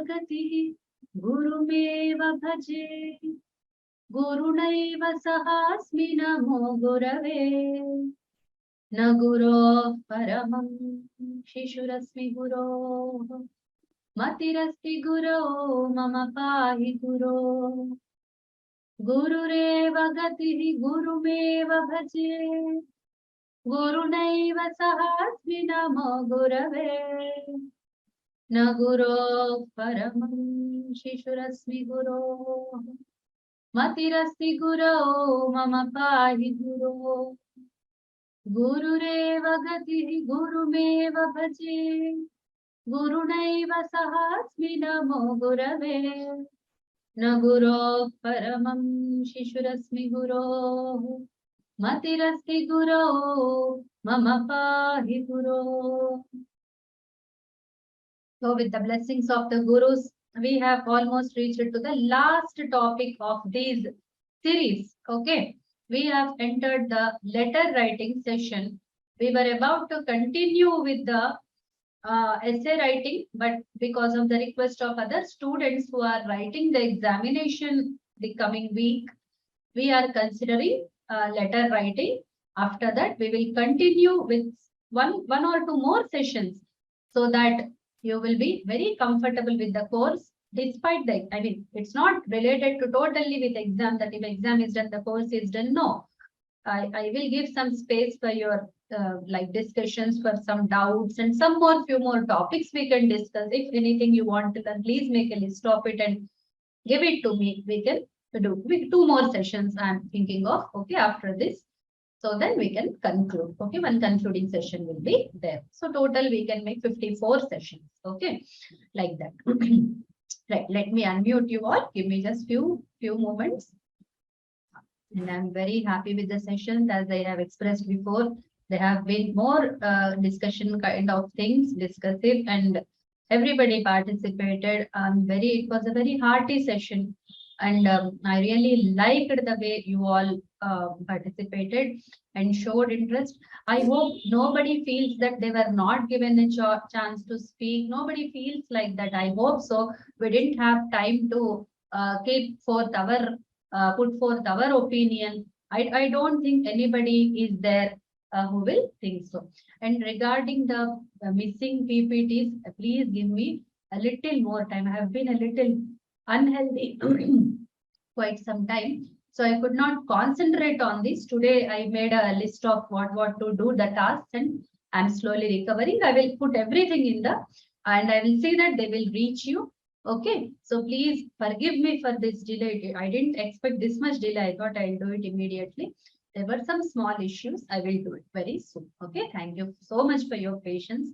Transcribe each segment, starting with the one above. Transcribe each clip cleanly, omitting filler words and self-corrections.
gatihi gurumeva bhaje. Gurunaiva sahasmi namo gurave. Na guro paramam shishurasmi guro. Matirasti guro mama pahi guro. Gurureva gatihi gurumeva bhaje. Gurunaiva sahasmi namo gurave. Na guro paramam shishurasmi guro. Matirasti guro mama pahi guro. Gurureva gatihi gurumeva bhaje. Gurunaiva sahasmi namo gurave. Na guro paramam shishurasmi guro. Matirasti guro mama pahi guro. So with the blessings of the gurus, we have almost reached to the last topic of this series. Okay, we have entered the letter writing session. We were about to continue with the essay writing, but because of the request of other students who are writing the examination the coming week, we are considering letter writing. After that, we will continue with one or two more sessions so that you will be very comfortable with the course. Despite the, I mean, it's not related to totally with exam, that if exam is done, the course is done. No, I will give some space for your like discussions, for some doubts and some few more topics we can discuss. If anything you want to learn, please make a list of it and give it to me. We can do with 2 more sessions I'm thinking of. Okay, after this. So then we can conclude. Okay, one concluding session will be there. So total we can make 54 sessions. Okay, like that. Right, let me unmute you all. Give me just few moments. And I'm very happy with the sessions, as I have expressed before. There have been more discussion kind of things, discussive, and everybody participated. It was a very hearty session, and I really liked the way you all participated and showed interest. I hope nobody feels that they were not given a chance to speak. Nobody feels like that. I hope so. We didn't have time to keep forth our put forth our opinion. I don't think anybody is there who will think so. And regarding the missing PPTs, please give me a little more time. I have been a little unhealthy quite some time, so I could not concentrate on this. Today I made a list of what to do, the tasks, and I'm slowly recovering. I will put everything in the, and I will see that they will reach you. Okay, so please forgive me for this delay. I didn't expect this much delay. I thought I'll do it immediately. There were some small issues. I will do it very soon. Okay, thank you so much for your patience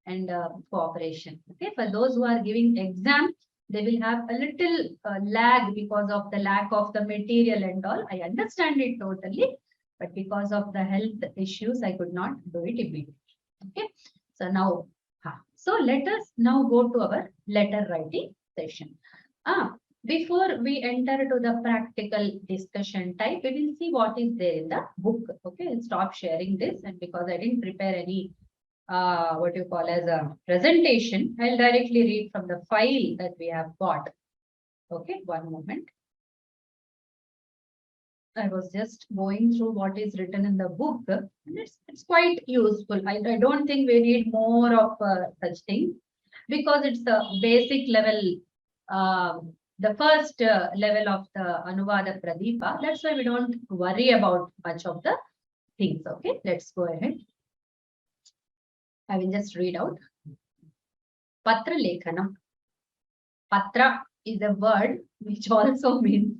and cooperation. Okay, for those who are giving exam, they will have a little lag because of the lack of the material and all. I understand it totally, but because of the health issues, I could not do it immediately. Okay, so now, so let us now go to our letter writing session. Before we enter to the practical discussion type, we will see what is there in the book. Okay, I'll stop sharing this, and because I didn't prepare any what you call as a presentation, I'll directly read from the file that we have got. Okay, one moment. I was just going through what is written in the book, and it's quite useful. I don't think we need more of such things, because it's the basic level, the first level of the Anuvada Pradeepa. That's why we don't worry about much of the things. Okay, let's go ahead. I will just read out. Patra Lekhanam. Patra is a word which also means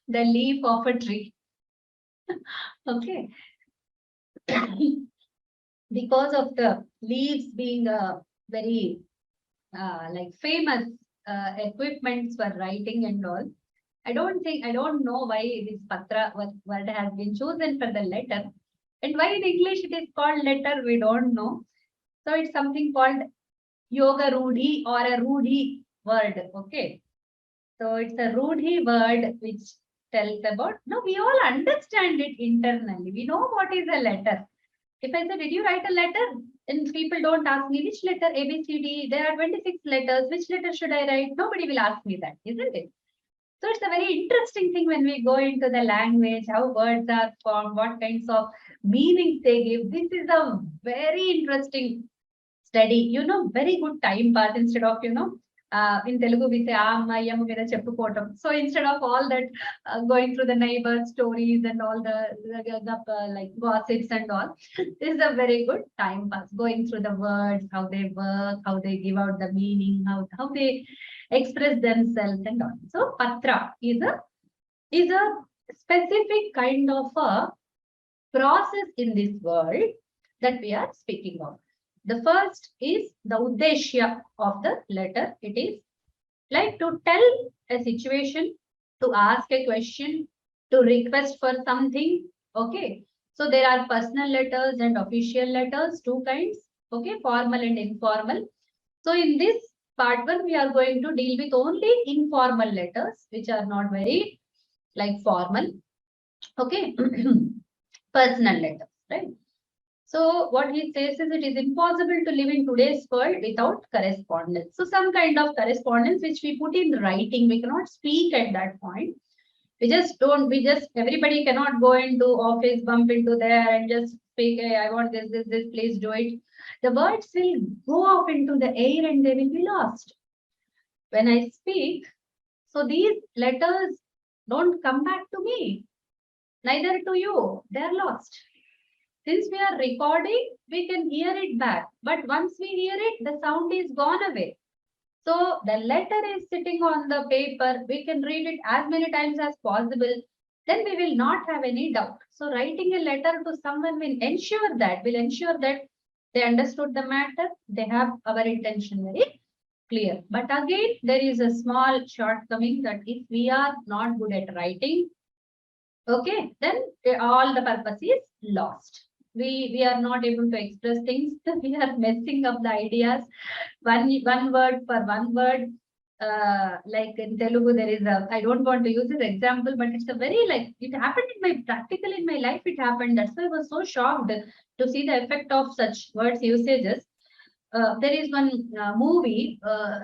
the leaf of a tree. Okay. Because of the leaves being a very like famous equipments for writing and all, I don't know why this patra word has been chosen for the letter, and why in English it is called letter, we don't know. So it's something called yoga rudhi or a rudhi word. Okay, so it's a rudhi word which tells about, no, we all understand it internally. We know what is a letter. If I say, did you write a letter? And people don't ask me which letter, A, B, C, D. There are 26 letters. Which letter should I write? Nobody will ask me that, isn't it? So it's a very interesting thing when we go into the language, how words are formed, what kinds of meanings they give. This is a very interesting study, very good time pass instead of, in Telugu we say, Ammayam Mida Cheppukotam. So instead of all that going through the neighbor stories and all the like gossips and all, this is a very good time pass, going through the words, how they work, how they give out the meaning, how they express themselves and all. So patra is a specific kind of a process in this world that we are speaking of. The first is the uddeshya of the letter. It is like to tell a situation, to ask a question, to request for something. Okay. So there are personal letters and official letters, two kinds. Okay, formal and informal. So in this part one, we are going to deal with only informal letters, which are not very like formal. Okay. Personal letters, right? So what he says is it is impossible to live in today's world without correspondence. So some kind of correspondence which we put in writing, we cannot speak at that point. Everybody cannot go into office, bump into there and just speak, hey, I want this, please do it. The words will go off into the air and they will be lost. When I speak, so these letters don't come back to me, neither to you, they are lost. Since we are recording, we can hear it back. But once we hear it, the sound is gone away. So the letter is sitting on the paper. We can read it as many times as possible. Then we will not have any doubt. So writing a letter to someone will ensure that they understood the matter. They have our intention very clear. But again, there is a small shortcoming that if we are not good at writing, okay, then all the purpose is lost. We are not able to express things. We are messing up the ideas. One word for one word. Like in Telugu, there is I don't want to use this example, but it's a very it happened practically in my life. It happened. That's why I was so shocked to see the effect of such words usages. There is one movie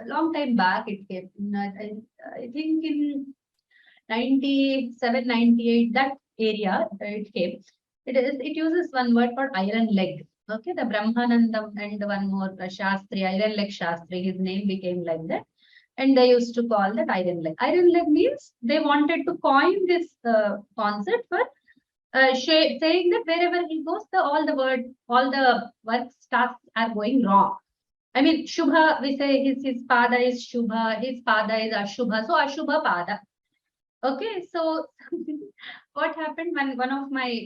long time back. It came. I think in 97, 98, that area it came. It uses one word called iron leg. Okay, the Brahmanandam and one more Shastri, iron leg Shastri, his name became like that. And they used to call that iron leg. Iron leg means they wanted to coin this concept for saying that wherever he goes, all the work tasks are going wrong. I mean, Shubha, we say his pada is Shubha, his pada is Ashubha. So Ashubha pada. Okay, so what happened when one of my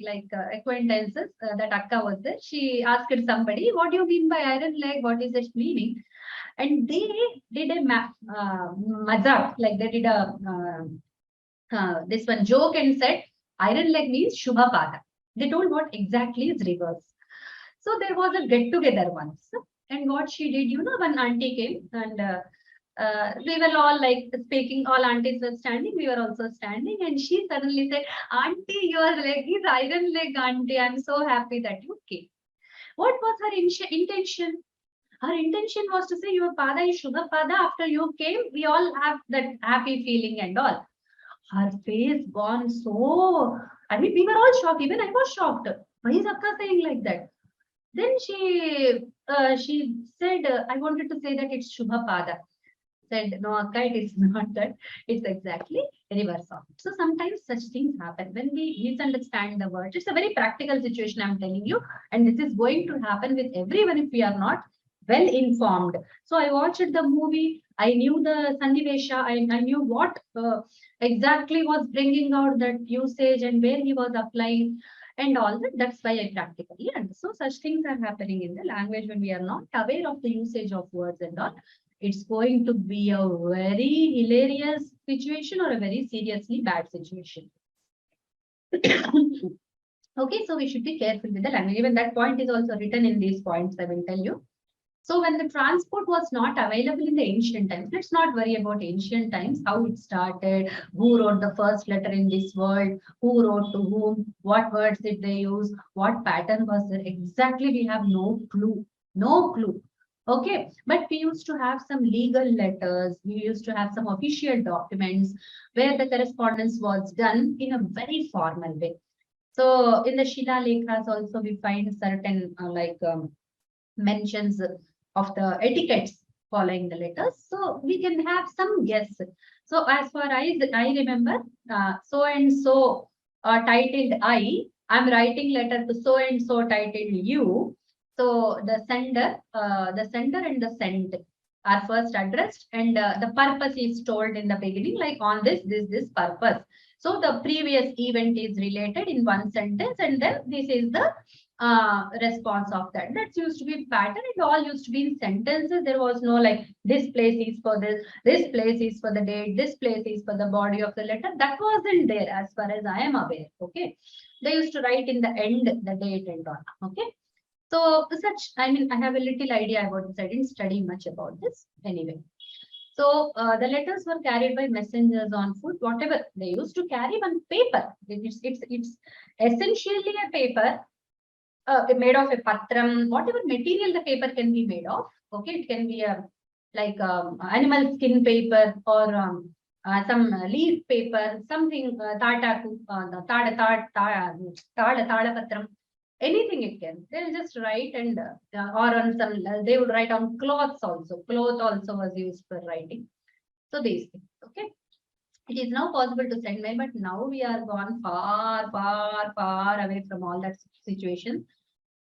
acquaintances, that Akka was there, she asked somebody, what do you mean by iron leg? What is its meaning? And they did a mazak, like they did a this one joke and said, iron leg means Shubha Pada. They told what exactly is reverse. So there was a get together once. And what she did, one auntie came and we were all speaking, all aunties were standing, we were also standing, and she suddenly said, Auntie, your leg is iron leg, Auntie. I'm so happy that you came. What was her intention? Her intention was to say, your pada is Shubha Pada. After you came, we all have that happy feeling and all. Her face gone so, I mean, we were all shocked. Even I was shocked. Why is Akka saying like that? Then she said, I wanted to say that it's Shubha Pada. Said, no, Akka, it is not that. It's exactly reverse of it. So sometimes such things happen when we misunderstand the word. It's a very practical situation, I'm telling you. And this is going to happen with everyone if we are not well informed. So I watched the movie. I knew the Sannivesha. I knew what exactly was bringing out that usage and where he was applying and all that. That's why I practically understood. So such things are happening in the language when we are not aware of the usage of words and all. It's going to be a very hilarious situation or a very seriously bad situation. Okay, so we should be careful with the language. Even that point is also written in these points, I will tell you. So when the transport was not available in the ancient times, let's not worry about ancient times, how it started, who wrote the first letter in this world, who wrote to whom, what words did they use, what pattern was there. Exactly, we have no clue. No clue. Okay, but we used to have some legal letters, we used to have some official documents where the correspondence was done in a very formal way. So in the Shila Lekhas also we find certain mentions of the etiquettes following the letters. So we can have some guess. So as far as I remember, so and so titled I'm writing letter to so and so titled you. So the sender and the sent are first addressed, and the purpose is told in the beginning, like on this purpose. So the previous event is related in one sentence, and then this is the response of that. That's used to be pattern. It all used to be in sentences. There was no like this place is for this place is for the date, this place is for the body of the letter. That wasn't there as far as I am aware. Okay, they used to write in the end the date and all. Okay, so such, I mean, I have a little idea about this. I didn't study much about this anyway. So the letters were carried by messengers on foot, whatever they used to carry on paper. It's essentially a paper made of a patram, whatever material the paper can be made of. Okay, it can be a animal skin paper or some leaf paper, something tada patram, anything it can. They'll just write and or on some they would write on cloths also. Cloth also was used for writing. So these things. Okay. It is now possible to send mail, but now we are gone far away from all that situation.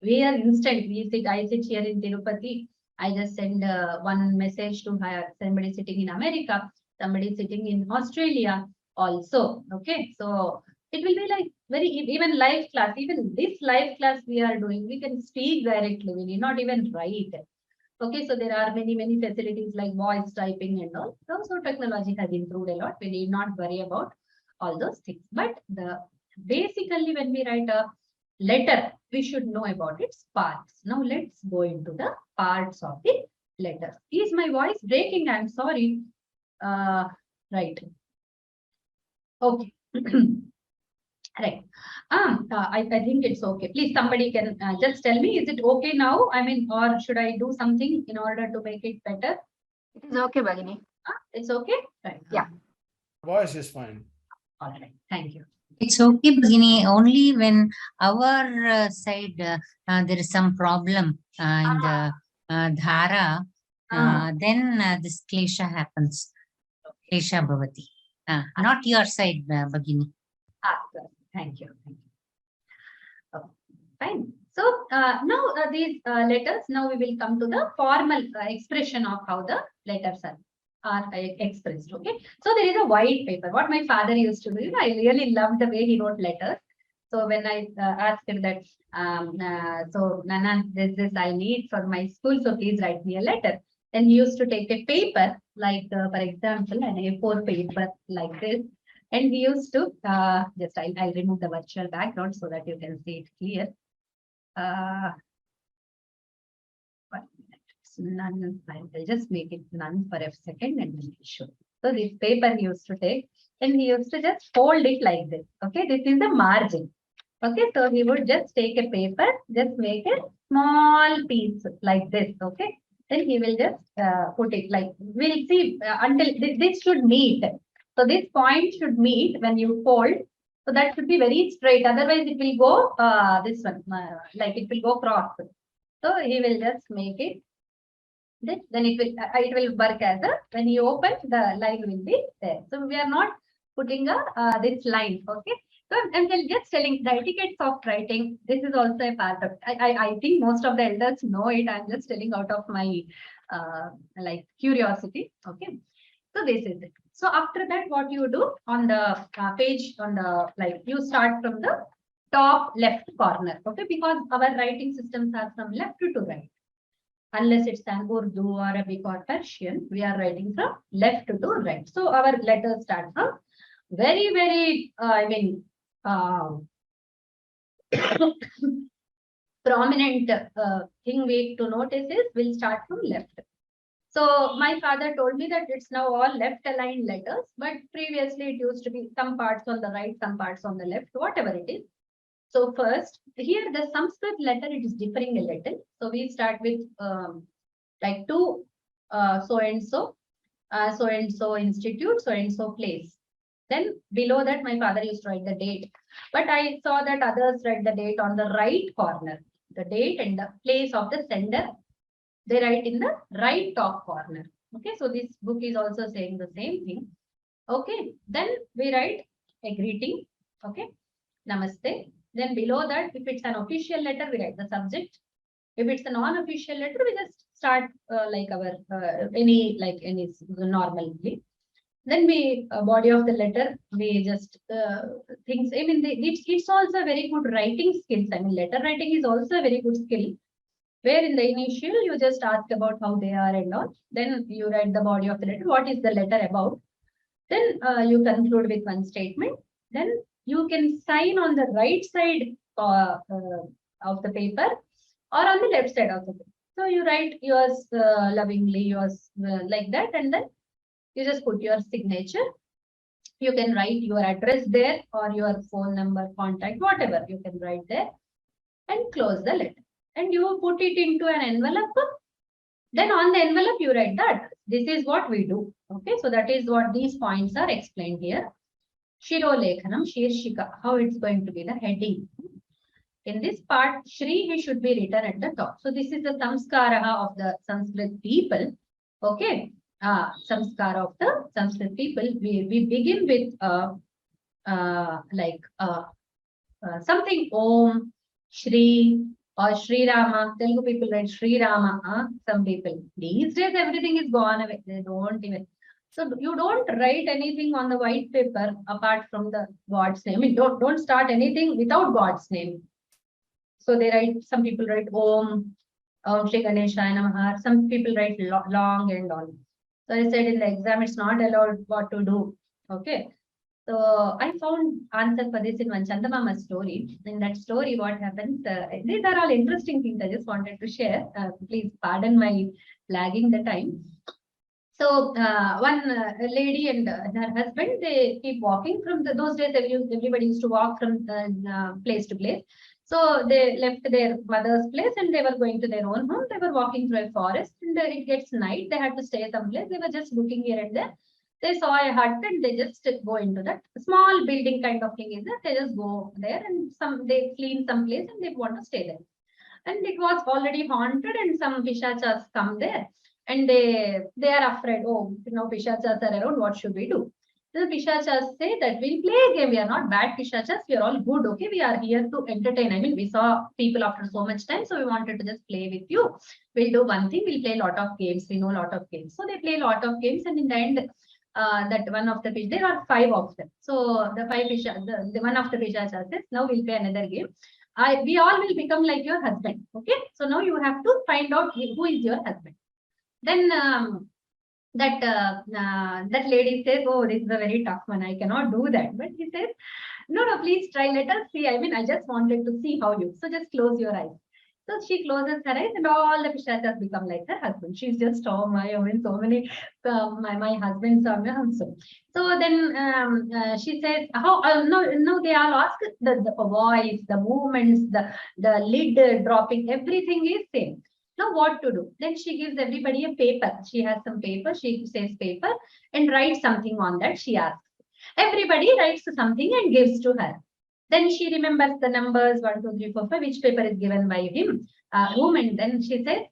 We are instant. I sit here in Tirupati. I just send one message to somebody sitting in America, somebody sitting in Australia also. Okay. So it will be like very, even live class, even this live class we are doing, we can speak directly. We need not even write. Okay, so there are many facilities like voice typing and all. So technology has improved a lot. We need not worry about all those things. But basically when we write a letter, we should know about its parts. Now let's go into the parts of the letter. Is my voice breaking? I'm sorry. Right. Okay. Right. I think it's okay. Please, somebody can just tell me, is it okay now? I mean, or should I do something in order to make it better? It is okay, Bhagini. It's okay? Right. Yeah. Voice is fine. All right. Thank you. It's okay, Bhagini, only when our side there is some problem in the dhara, then this klesha happens. Klesha bhavati. Not your side, Bhagini. Thank you. Oh, fine. So now these letters, now we will come to the formal expression of how the letters are expressed. Okay. So there is a white paper. What my father used to do, I really loved the way he wrote letters. So when I asked him that, so Nana, this I need for my school, so please write me a letter. And he used to take a paper, like for example, an A4 paper like this. And we used to just I'll remove the virtual background so that you can see it clear. 1 minute. It's none. I'll just make it none for a second and then I'll show. So this paper he used to take and he used to just fold it like this. Okay, this is the margin. Okay, so he would just take a paper, just make a small piece like this. Okay, then he will just put it like, we'll see until this should meet. So this point should meet when you fold. So that should be very straight. Otherwise, it will go this one, like it will go cross. So he will just make it this. Then it will work as a, when you open, the line will be there. So we are not putting a this line. Okay. So I'm just telling the etiquettes of writing. This is also a part of. I think most of the elders know it. I'm just telling out of my like curiosity. Okay. So this is it. So after that, what you do on the page, on the, like, you start from the top left corner. Okay, because our writing systems are from left to right. Unless it's an Urdu, Arabic or Persian, we are writing from left to right. So our letters start from very, prominent thing we to notice is we'll start from left. So my father told me that it's now all left aligned letters, but previously it used to be some parts on the right, some parts on the left, whatever it is. So first, here the Sanskrit letter, it is differing a little. So we start with like to so and so institute, so and so place. Then below that, my father used to write the date. But I saw that others write the date on the right corner. The date and the place of the sender, they write in the right top corner. Okay, so this book is also saying the same thing. Okay, then we write a greeting. Okay, namaste. Then below that, if it's an official letter, we write the subject. If it's a non-official letter, we just start like our any normally. Then we body of the letter, we just things. I mean, it's also a very good writing skills. I mean, letter writing is also a very good skill. Where in the initial you just ask about how they are and all. Then you write the body of the letter. What is the letter about? Then you conclude with one statement. Then you can sign on the right side of the paper or on the left side of the paper. So you write yours lovingly, yours like that, and then you just put your signature. You can write your address there or your phone number, contact, whatever you can write there, and close the letter. And you put it into an envelope. Then on the envelope, you write that this is what we do. Okay, so that is what these points are explained here. Shiro Lekhanam, Shirshika, how it's going to be the heading. In this part, Shri he should be written at the top. So this is the samskara of the Sanskrit people. Okay, samskara of the Sanskrit people. We begin with something Om, Shri, or Sri Rama. Telugu people write Sri Rama. Some people. These days everything is gone away. They don't even. So you don't write anything on the white paper apart from the God's name. I mean, don't start anything without God's name. So they write. Some people write Om, Shri Ganeshaya Namaha. Some people write long and all. So I said in the exam it's not allowed what to do. Okay. So I found answer for this in one Chandamama story. In that story, what happens? These are all interesting things I just wanted to share. Please pardon my lagging the time. So one lady and her husband, they keep walking from those days. Everybody used to walk from place to place. So they left their mother's place and they were going to their own home. They were walking through a forest and it gets night. They had to stay someplace. They were just looking here and there. They saw a hut and they just go into that small building kind of thing is that they just go there and they clean some place and they want to stay there. And it was already haunted and some pishachas come there and they are afraid. Oh, pishachas are around. What should we do? The pishachas say that we'll play a game. We are not bad pishachas. We are all good. Okay, we are here to entertain. I mean, we saw people after so much time, so we wanted to just play with you. We'll do one thing. We'll play a lot of games. We know a lot of games. So they play a lot of games, and in the end, that one of the there are 5 of them. So the 5 the one of the pishachas says, now we'll play another game. We all will become like your husband. Okay, so now you have to find out who is your husband. Then that lady says, oh, this is a very tough one. I cannot do that. But he says, no, please try. Let us see. I mean, I just wanted to see how you. So just close your eyes. So she closes her eyes and all the pishachas become like her husband. She's just, oh my, I mean, so many, my husband's are my husband. So then she says, how, no, they all ask the voice, the movements, the lid dropping, everything is same. Now what to do? Then she gives everybody a paper. She has some paper. She says paper and writes something on that. She asks. Everybody writes something and gives to her. Then she remembers the numbers 1, 2, 3, 4, 5, which paper is given by him, whom, and then she says,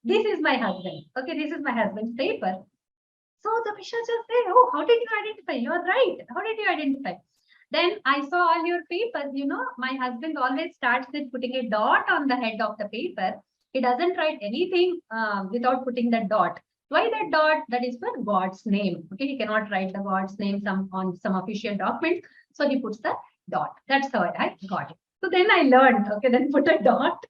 this is my husband. Okay, this is my husband's paper. So the pishachas say, oh, how did you identify? You are right. How did you identify? Then I saw all your papers. My husband always starts with putting a dot on the head of the paper. He doesn't write anything without putting the dot. Why that dot? That is for God's name. Okay, he cannot write the God's name on some official document. So he puts the dot. That's how I got it. So then I learned, okay, then put a dot.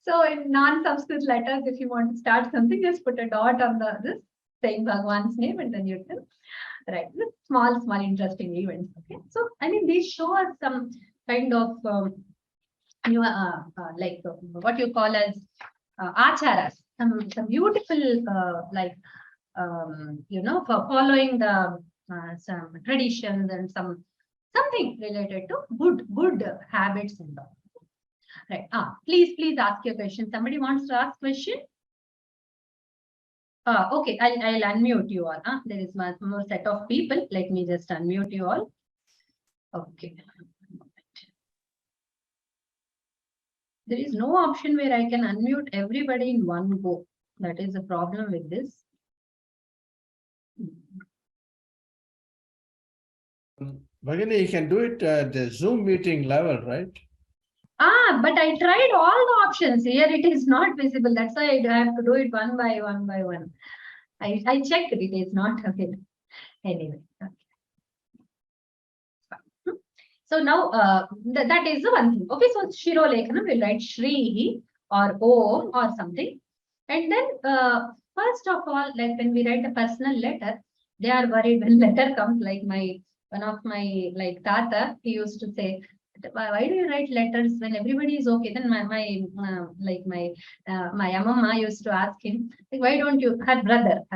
So in non-Sanskrit letters, if you want to start something, just put a dot on this saying Bhagwan's name and then you can write small interesting events. Okay, so I mean, these show us some kind of what you call as acharas, some beautiful for following the some traditions and something related to good habits and all. Right. Please ask your question. Somebody wants to ask question? Okay, I'll unmute you all. There is one more set of people. Let me just unmute you all. Okay. There is no option where I can unmute everybody in one go. That is the problem with this. Bhagini, you can do it at the Zoom meeting level, right? But I tried all the options. Here it is not visible. That's why I have to do it one by one. I checked it. It is not available. Anyway. Okay. So now that is the one thing. Okay, so Shiro Lekhanam will write Shri or Om or something. And then first of all, like when we write a personal letter, they are worried when letter comes, like one of my Tata, he used to say, why do you write letters when everybody is okay? Then my Amma used to ask him, like, why don't you, her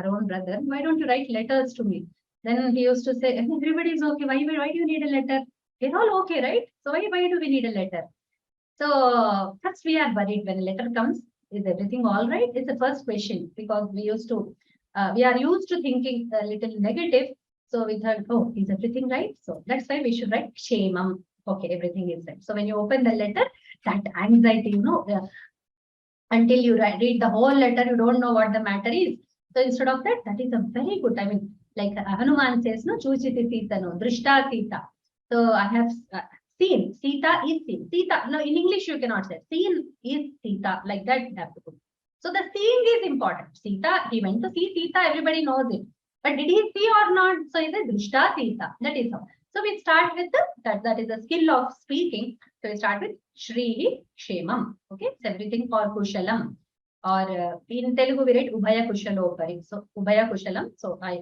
own brother, why don't you write letters to me? Then he used to say, everybody is okay. Why do you need a letter? We're all okay, right? So why do we need a letter? So first we are worried when a letter comes. Is everything all right? It's the first question, because we are used to thinking a little negative. So we thought, oh, is everything right? So that's why we should write Kshemam. Okay, everything is right. So when you open the letter, that anxiety, until you read the whole letter, you don't know what the matter is. So instead of that, that is a very good, I mean, like Hanuman says, no, Chuchiti Sita, no, Drishta Sita. So I have seen, Sita is seen. Sita, no, in English you cannot say, seen is Sita, like that you have to put. So the seeing is important. Sita, he went to see Sita, everybody knows it. But did he see or not? So is it Drishta Sita, that is how. So we start with that is the skill of speaking. So we start with Shri Kshemam. Okay, it's everything for Kushalam. Or in Telugu we write Ubhaya Kushalopari. So Ubhaya Kushalam. So I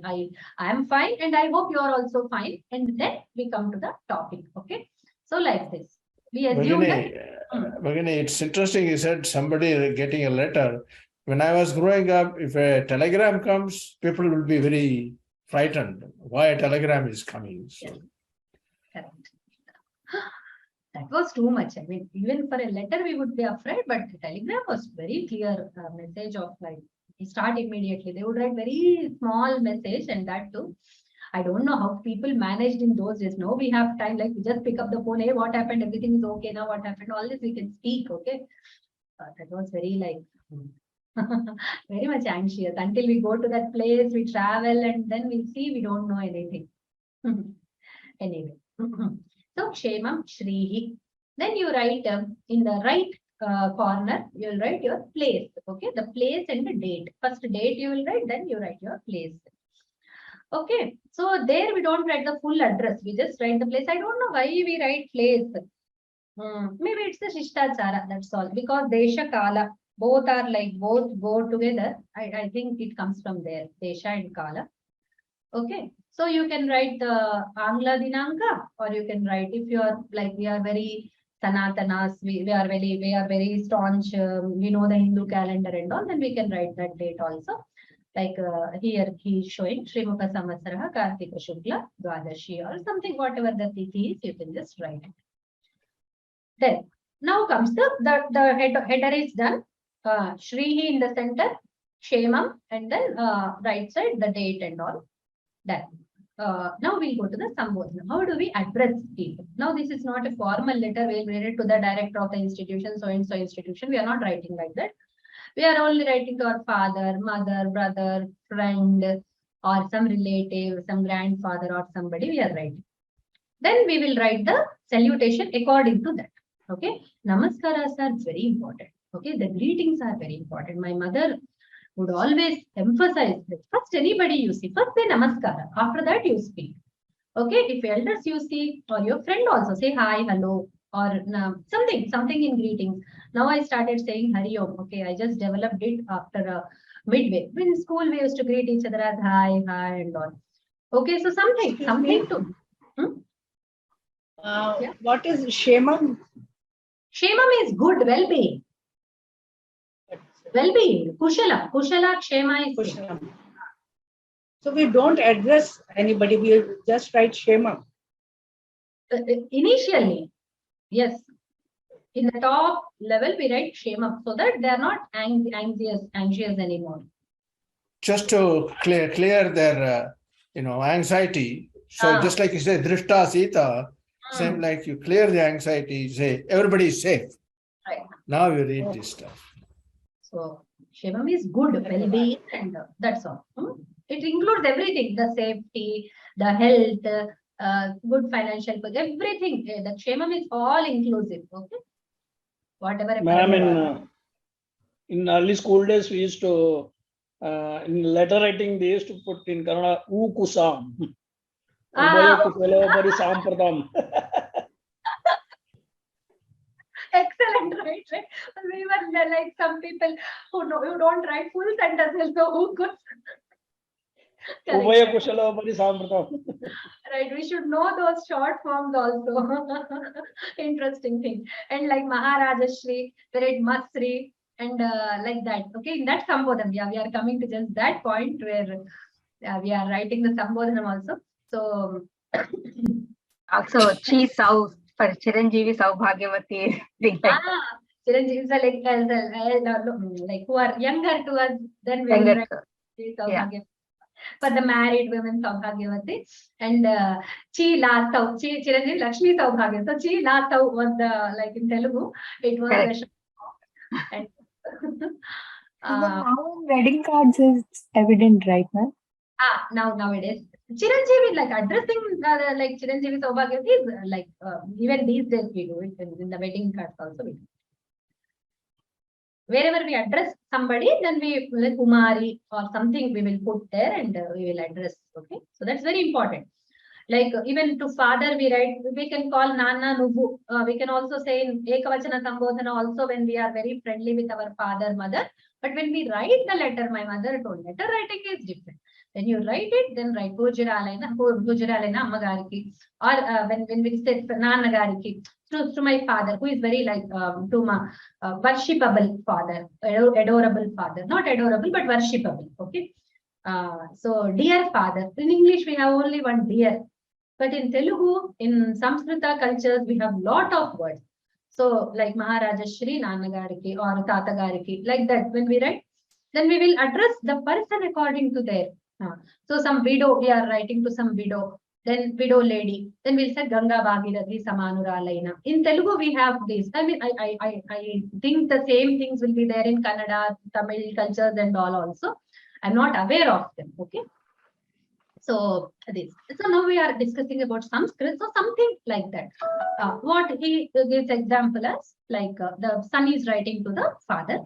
am fine, and I hope you are also fine. And then we come to the topic. Okay. So like this. We assume Bhagini, it's interesting. You said somebody getting a letter. When I was growing up, if a telegram comes, people will be very frightened. Why a telegram is coming? So. Yes. Correct. That was too much. I mean, even for a letter, we would be afraid, but the telegram was very clear message of like, we start immediately. They would write very small message, and that too. I don't know how people managed in those days. No, we have time, like we just pick up the phone. Hey, what happened? Everything is okay now. What happened? All this we can speak. Okay. That was very very much anxious until we go to that place, we travel, and then we see we don't know anything. Anyway. So Kshemam Shrihi. Then you write in the right corner, you'll write your place. Okay, the place and the date. First date you will write, then you write your place. Okay, so there we don't write the full address. We just write the place. I don't know why we write place. Maybe it's the Shishtachara, that's all. Because Desha Kala, both go together. I think it comes from there, Desha and Kala. Okay, so you can write the Angla Dinanka, or you can write, if you are like, we are very Sanatanas, we are very staunch, we know the Hindu calendar and all, then we can write that date also. Like here he is showing Srimukha Samvatsaraha Kartika Shukla Dwadashi or something, whatever the tithi is, you can just write it. Then now comes the header is done. Shrihi in the center, Kshemam, and then right side the date and all. That. Now we'll go to the Sambodhana. How do we address people? Now this is not a formal letter. We'll read it to the director of the institution, so and so institution. We are not writing like that. We are only writing to our father, mother, brother, friend, or some relative, some grandfather or somebody we are writing. Then we will write the salutation according to that. Okay. Namaskaras are very important. Okay. The greetings are very important. My mother would always emphasize this. First, anybody you see, first say namaskara. After that, you speak. Okay. If elders you see, or your friend also, say hi, hello, or something in greetings. Now I started saying Hari Om. Okay. I just developed it after midway. In school, we used to greet each other as hi, and all. Okay. So something to. What is Kshemam? Kshemam is good, well-being. Well-being, kushala, kshema is Kushalam. So we don't address anybody, we just write Shema. Initially, yes. In the top level, we write Shema so that they are not anxious anymore. Just to clear their anxiety. So just like you say, drishta sita, same like you clear the anxiety, you say everybody is safe. Right. Now you read this stuff. So Shemam is good, well-being, and that's all. It includes everything: the safety, the health, good financial, everything. The Shemam is all inclusive. Okay. Whatever. Ma'am, in early school days, we used to, in letter writing, they used to put in Kannada, U kusam. Excellent, right? We were like some people who don't write full sentences, so who could? Right, we should know those short forms also. Interesting thing. And like Maharajashri, we read Masri, and like that. Okay, in that Sambodhanam, yeah, we are coming to just that point where we are writing the Sambodhanam also. So Also, Chi Sau for Chiranjeevi Saubhagyavati. Chiranjeevi is like who are younger to us, then we will write Saubhagyavati. For the married women, Saubhagyavati, and Chi La Sau, Chiranjeevi Lakshmi Saubhagya. So Chi La Sau was the, like in Telugu, it was the and now in wedding cards is evident, right, ma'am? Nowadays, Chiranjeevi, like addressing like Chiranjeevi Saubhagyavati is like even these days we do it in the wedding cards also. We do. Wherever we address somebody, then we like Kumari or something we will put there and we will address. Okay, so that's very important. Like even to father we write, we can call Nana Nubu. We can also say in Ekavachana Sambodhana also when we are very friendly with our father, mother. But when we write the letter, my mother told, letter writing is different. When you write it, then write Pujiralena Ammagariki. Or when we say Nanagariki, to my father, who is very like to my worshipable father, adorable father. Not adorable, but worshipable. Okay. So dear father. In English, we have only one dear. But in Telugu, in Samskrita cultures, we have lot of words. So like Maharajashri Nanagariki or Tatagariki, like that. When we write, then we will address the person according to their. So some widow, we are writing to some widow, then widow lady, then we'll say Ganga Bhagirathi Samanuralaina. In Telugu, we have this. I mean, I think the same things will be there in Kannada, Tamil cultures and all also. I'm not aware of them. Okay. So this. So now we are discussing about Sanskrit. So something like that. What he gives example as like the son is writing to the father.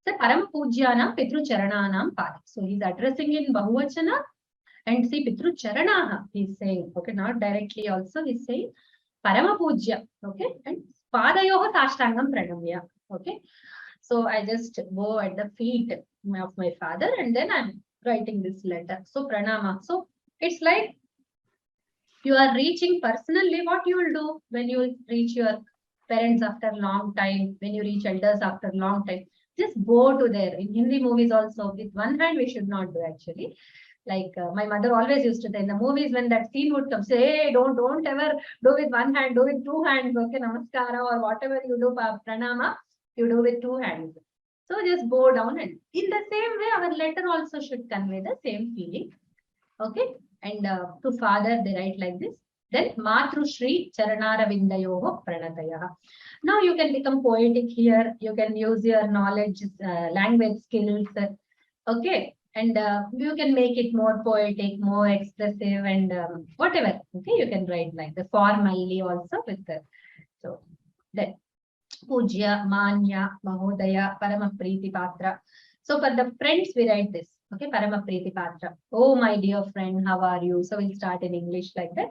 So Param Pujyanam Pitru Charananam Pada. So he's addressing in Bahuvachana and see Pitru Charanaha. He's saying, okay, not directly also, he's saying Parama Pujya. Okay, and Padayoha Tashtangam Pranamya. Okay. So I just go at the feet of my father and then I'm writing this letter. So Pranama. So it's like you are reaching personally what you will do when you reach your parents after a long time, when you reach elders after a long time. Just go to there. In Hindi movies also, with one hand we should not do actually. Like my mother always used to say in the movies when that scene would come, say, hey, don't ever do with one hand, do with two hands. Okay, namaskara or whatever you do, pranama, you do with two hands. So just go down and in the same way, our letter also should convey the same feeling. Okay, and to father they write like this. Then Matru Shri Charanaravindayoho Pranataya. Now you can become poetic here. You can use your knowledge, language skills. Okay, and you can make it more poetic, more expressive, and whatever. Okay, you can write like the formally also with the so then Pujya, Manya, Mahodaya, Parama Priti Patra. So for the friends we write this. Okay, Parama Priti Patra. Oh my dear friend, how are you? So we'll start in English like that.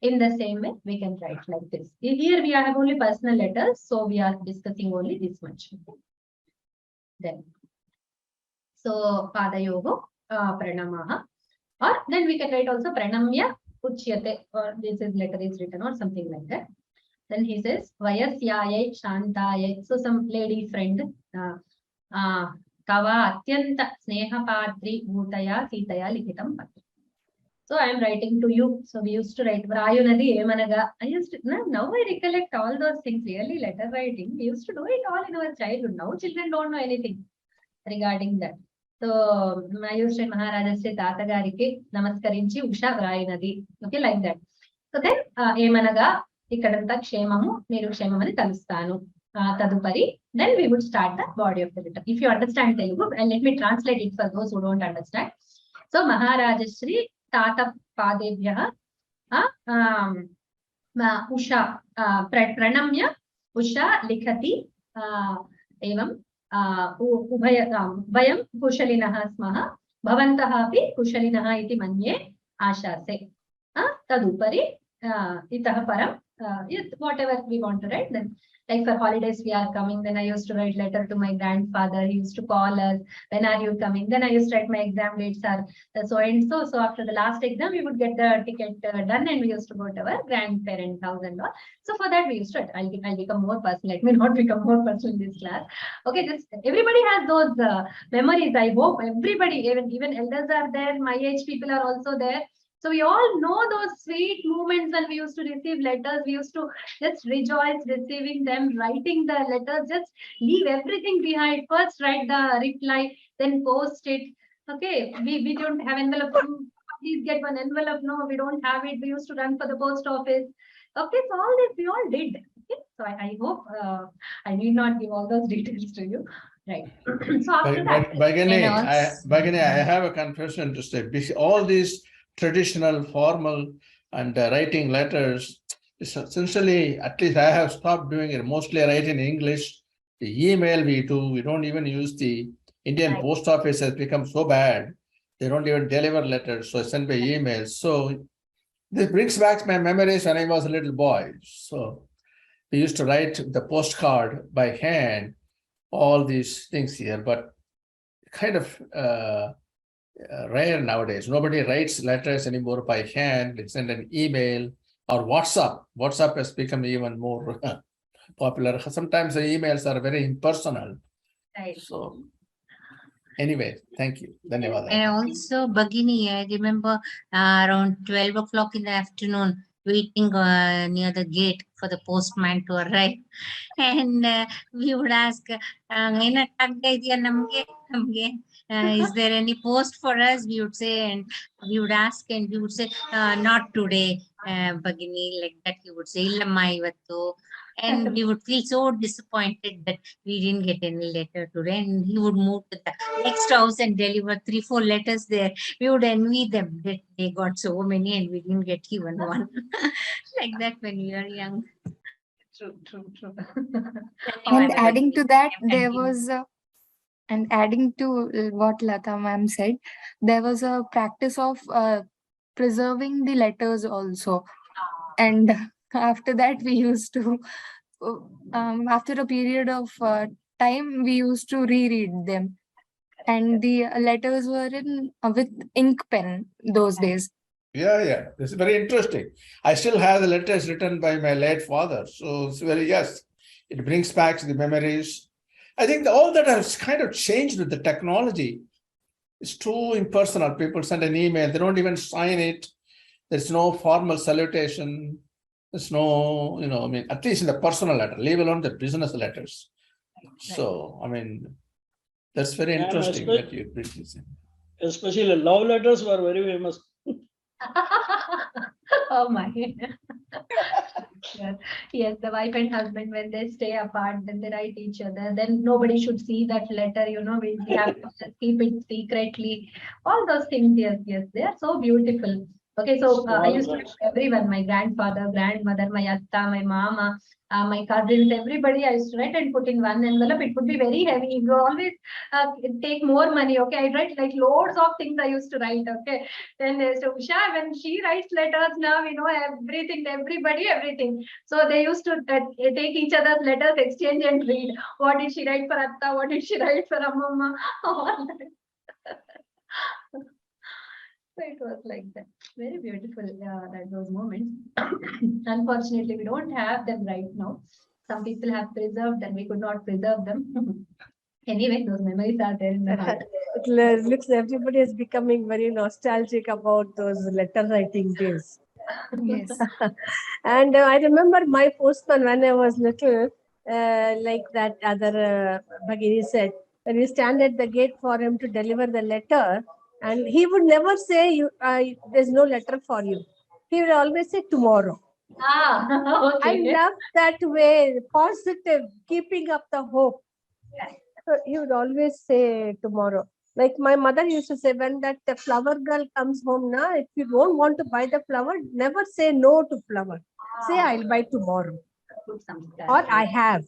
In the same way, we can write like this. Here we have only personal letters, so we are discussing only this much. Okay. Then, so Padayoho Pranamaha, or then we can write also Pranamya Uchyate, or this is letter is written or something like that. Then he says, Vayasyayai Shantayai. So some lady friend, Kava Atyanta Snehapadri Bhutaya Sitaya Likitam Patra. So I am writing to you. So we used to write Vrayunadi Emanaga. I used to now I recollect all those things. Really, letter writing. We used to do it all in our childhood. Now children don't know anything regarding that. So I used to Maharajasri Tata Gariki Namaskarinchi Usha Vrayunadi. Okay, like that. So then Emanaga Ikadanta Kshemamu Niru Kshemamani Kalustanu. Tadupari. Then we would start the body of the letter. If you understand Telugu, and let me translate it for those who don't understand. So Maharajasri Tata Padebhya Usha Pranamya Usha Likhati Evam Vayam Kushalinaha Smaha Bhavantaha api Kushalinaha iti manye Ashase. Tadupari Itaha Param whatever we want to write. Then like for holidays we are coming, then I used to write letter to my grandfather. He used to call us, when are you coming? Then I used to write my exam dates are so and so. So after the last exam, we would get the ticket done and we used to go to our grandparent house and all. So for that we used to, I'll become more personal. Let me not become more personal in this class. Okay, this everybody has those memories. I hope everybody, even elders are there. My age people are also there. So we all know those sweet moments when we used to receive letters. We used to just rejoice receiving them, writing the letters, just leave everything behind. First write the reply, then post it. Okay, we don't have envelope. Please get one envelope. No, we don't have it. We used to run for the post office. Okay, so all this we all did. Okay, so I hope I need not give all those details to you. Right. So after that. Bhagini, I have a confession to say. All these traditional, formal, and writing letters, essentially, at least I have stopped doing it. Mostly I write in English. The email we do, we don't even use the Indian post office has become so bad. They don't even deliver letters. So I send by email. So this brings back my memories when I was a little boy. So we used to write the postcard by hand, all these things here, but kind of rare nowadays. Nobody writes letters anymore by hand. They send an email or WhatsApp. WhatsApp has become even more popular. Sometimes the emails are very impersonal. Right. So anyway, thank you. Dhanyawad. And also, Bhagini, I remember around 12 o'clock in the afternoon, waiting near the gate for the postman to arrive. And we would ask, is there any post for us? We would say, and we would ask, and we would say, not today, Bhagini, like that. He would say, Illamma ivattu. And we would feel so disappointed that we didn't get any letter today. And he would move to the next house and deliver 3-4 letters there. We would envy them that they got so many and we didn't get even one. Like that when we were young. True. And adding to that, there was and adding to what Lata ma'am said, there was a practice of preserving the letters also. And after that, we used to, after a period of time, we used to reread them. And the letters were in with ink pen those days. Yeah. This is very interesting. I still have the letters written by my late father. So it's yes, it brings back the memories. I think all that has kind of changed with the technology. It's too impersonal. People send an email, they don't even sign it. There's no formal salutation. There's no, at least in the personal letter, leave alone the business letters. So, that's very interesting that you bring this in. Especially love letters were very famous. Oh my. Yes, the wife and husband, when they stay apart, then they write each other. Then nobody should see that letter, we have to just keep it secretly. All those things, yes, they are so beautiful. Okay, so I used to write everyone, my grandfather, grandmother, my atta, my mama, my cousins, everybody I used to write and put in one envelope. It would be very heavy. You always take more money. Okay, I write like loads of things I used to write. Okay, then so Usha, when she writes letters now, everything, everybody, everything. So they used to take each other's letters, exchange and read. What did she write for atta? What did she write for Amma? All that. So it was like that. Very beautiful, that those moments. Unfortunately, we don't have them right now. Some people have preserved and we could not preserve them. Anyway, those memories are there in the heart. It looks everybody is becoming very nostalgic about those letter writing days. Yes. And I remember my postman when I was little, like that other Bhagini said, when we stand at the gate for him to deliver the letter, and he would never say, there's no letter for you. He would always say tomorrow. Ah, I okay. love that way, positive, keeping up the hope. So he would always say tomorrow. Like my mother used to say, when that the flower girl comes home now, if you don't want to buy the flower, never say no to flower. Say, I'll buy tomorrow. Or I have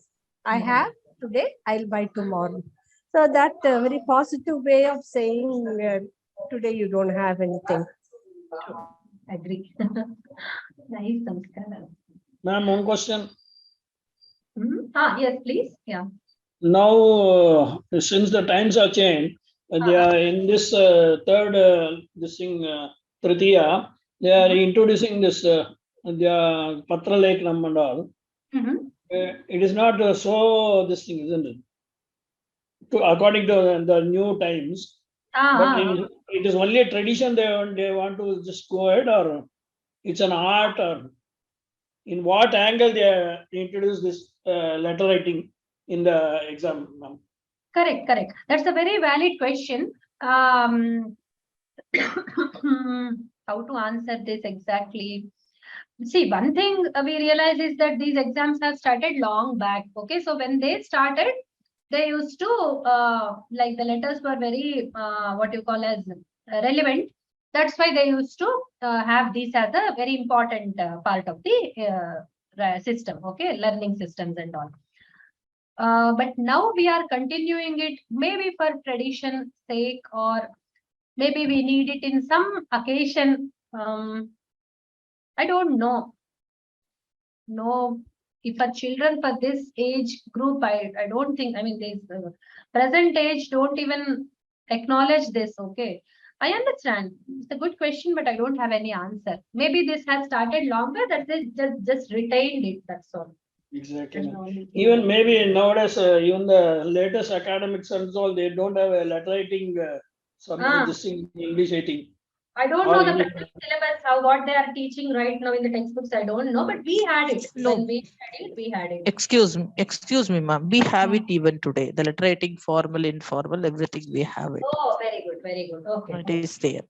today, I'll buy tomorrow. So that very positive way of saying, today you don't have anything. Agree. Nice samskara. Ma'am, one question. Yes, please. Yeah. Now, since the times are changed, they are in this third, this thing, Tritiya, they are introducing this, the Patra Lekhanam and all. It is not so this thing, isn't it? According to the new times, but it is only a tradition they want to just go ahead, or it's an art, or in what angle they introduce this letter writing in the exam, ma'am? Correct, correct. That's a very valid question. How to answer this exactly? See, one thing we realize is that these exams have started long back. Okay, so when they started, they used to like the letters were very what you call as relevant. That's why they used to have these as a very important part of the system. Okay, learning systems and all. But now we are continuing it maybe for tradition's sake, or maybe we need it in some occasion. I don't know. No, if for children for this age group, I don't think, I mean, this present age don't even acknowledge this. Okay, I understand. It's a good question, but I don't have any answer. Maybe this has started longer, that they just retained it. That's all. Exactly. Even maybe nowadays, even the latest academics and all, they don't have a letter writing, this thing, English writing. I don't know the practice syllabus, what they are teaching right now in the textbooks. I don't know, but we had it. No. When we studied, we had it. Excuse me, ma'am. We have it even today. The letter writing, formal, informal, everything we have it. Oh, very good, very good. Okay. It is there.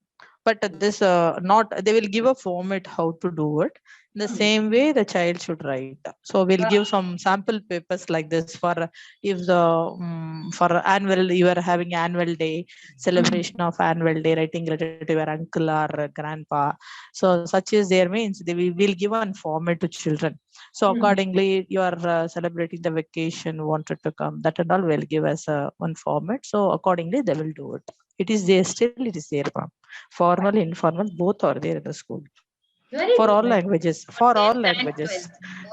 But this they will give a format how to do it. In the same way, the child should write. So we'll give some sample papers like this for if the for annual, you are having annual day, celebration of annual day, writing related to your uncle or grandpa. So such is there means they will give one format to children. So accordingly, you are celebrating the vacation, wanted to come, that and all will give us one format. So accordingly, they will do it. It is there, still it is there, ma'am. Formal, informal, both are there in the school. Very For good, all very languages,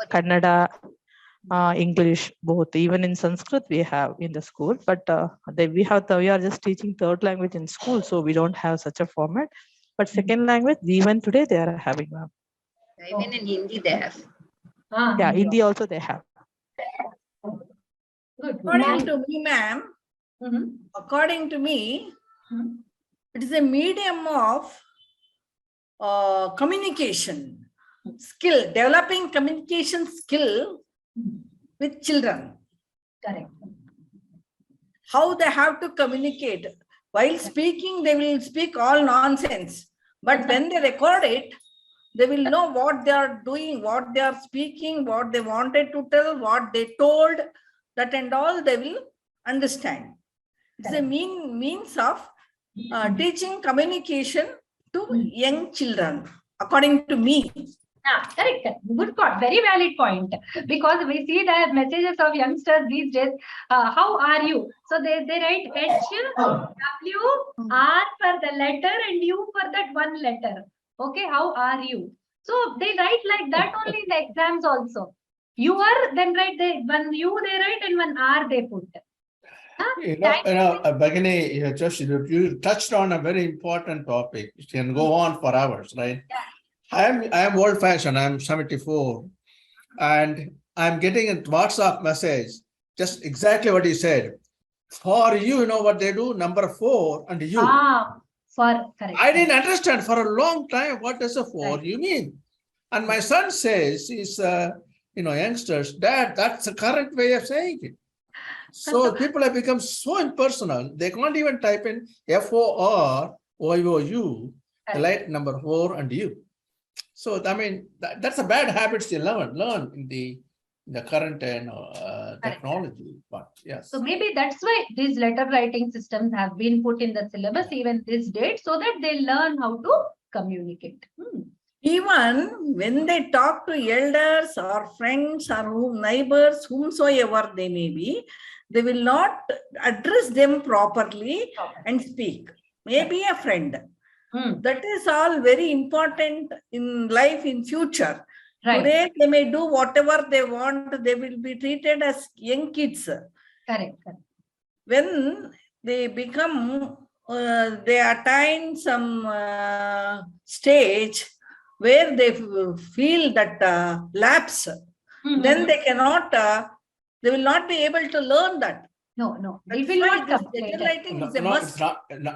Kannada, English, both. Even in Sanskrit we have in the school, but we are just teaching third language in school, so we don't have such a format. But second language, even today they are having, ma'am. Even in Hindi they have. Yeah, Hindi also they have. Good. According to me, ma'am, according to me, it is a medium of communication skill, developing communication skill with children. Correct. How they have to communicate. While speaking, they will speak all nonsense. But when they record it, they will know what they are doing, what they are speaking, what they wanted to tell, what they told, that and all they will understand. It's a means of teaching communication to young children, according to me. Correct. Good point. Very valid point. Because we see the messages of youngsters these days. How are you? So they write H-W, R for the letter and U for that one letter. Okay, how are you? So they write like that only in the exams also. You are, then write one U they write and one R they put. Bhagini, you touched on a very important topic. It can go on for hours, right? I am old fashioned. I'm 74, and I'm getting a WhatsApp message, just exactly what you said. For you, you know what they do? Number 4 and you. Correct. I didn't understand for a long time what does a 4 you mean. And my son says, he's youngsters, Dad, that's the correct way of saying it. So people have become so impersonal, they can't even type in FOR, like number 4 and you. So I mean, that's a bad habit you learn in the current technology. But yes. So maybe that's why these letter writing systems have been put in the syllabus even this date, so that they learn how to communicate. Even when they talk to elders or friends or neighbors, whomsoever they may be, they will not address them properly and speak. Maybe a friend. That is all very important in life in future. Right. Today they may do whatever they want. They will be treated as young kids. Correct. When they become, they attain some stage where they feel that lapse, then they cannot, they will not be able to learn that. No, it will not come.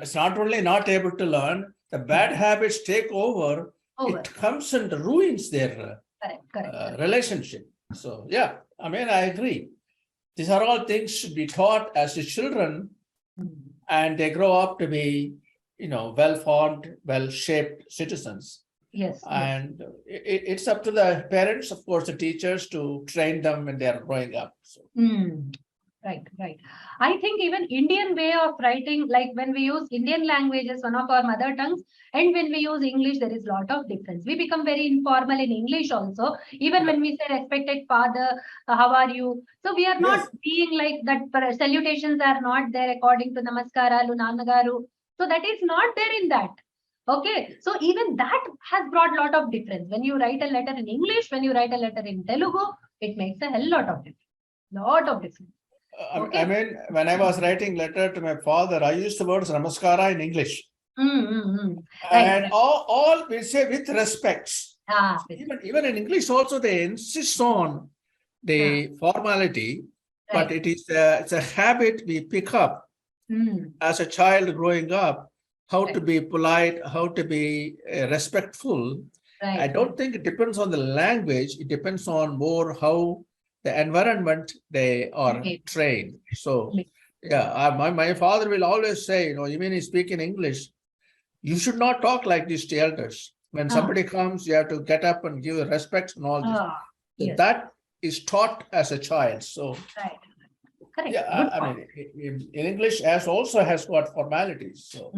It's not only not able to learn, the bad habits take over. It comes and ruins their relationship. So yeah, I mean, I agree. These are all things should be taught as the children, and they grow up to be, well-formed, well-shaped citizens. Yes. And it's up to the parents, of course, the teachers, to train them when they are growing up. So. Right. I think even Indian way of writing, like when we use Indian language as one of our mother tongues, and when we use English, there is a lot of difference. We become very informal in English also. Even when we say respected father, how are you? So we are not being like that. Salutations are not there according to Namaskara, Lunanagaru. So that is not there in that. Okay, so even that has brought a lot of difference. When you write a letter in English, when you write a letter in Telugu, it makes a hell lot of difference. Okay. I mean, when I was writing letter to my father, I used the words Namaskara in English. And all we say with respects. Even in English also, they insist on the formality, but it's a habit we pick up as a child growing up, how to be polite, how to be respectful. I don't think it depends on the language. It depends on more how the environment they are trained. So yeah, my father will always say, even if you speak in English, you should not talk like this to elders. When somebody comes, you have to get up and give respect and all this. So that is taught as a child. So correct. Yeah, I mean, in English also has got formalities. So.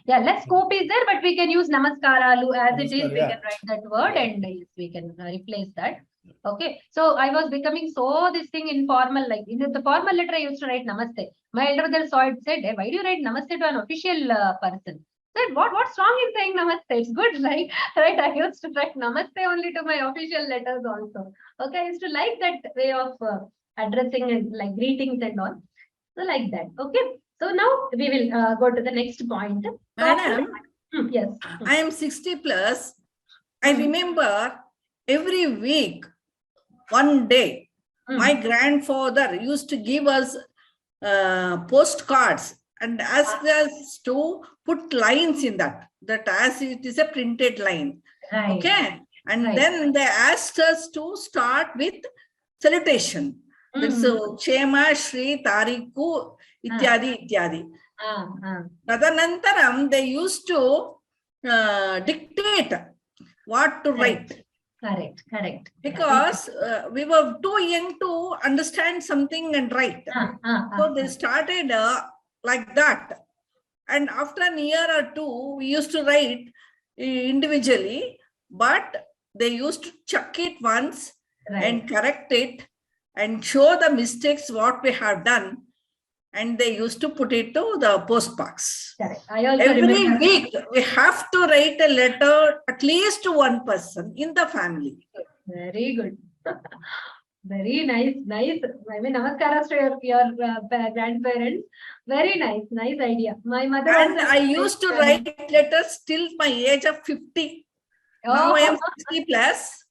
Yeah, less scope is there, but we can use Namaskara as it is. We can write that word and we can replace that. Okay, so I was becoming this thing informal, like in the formal letter I used to write Namaste. My elder brother saw it, said, hey, why do you write Namaste to an official person? I said, what's wrong in saying Namaste? It's good, right? I used to write Namaste only to my official letters also. Okay, I used to like that way of addressing and like greetings and all. So like that. Okay, so now we will go to the next point. Madam, yes. I am 60 plus. I remember every week, one day, my grandfather used to give us postcards and ask us to put lines in that as it is a printed line. Okay. And then they asked us to start with salutation. That's Chema, Shri, Tariku, Ityadi. Tadanantaram, they used to dictate what to write. Correct. Because we were too young to understand something and write. So they started like that. And after a year or two, we used to write individually, but they used to chuck it once and correct it and show the mistakes what we have done. And they used to put it to the postbox. Every week, we have to write a letter at least to one person in the family. Very good. Very nice, nice. I mean, namaskaras to your grandparents. Very nice, nice idea. My mother And also. I used to write letters till my age of 50. Now I am 60 plus.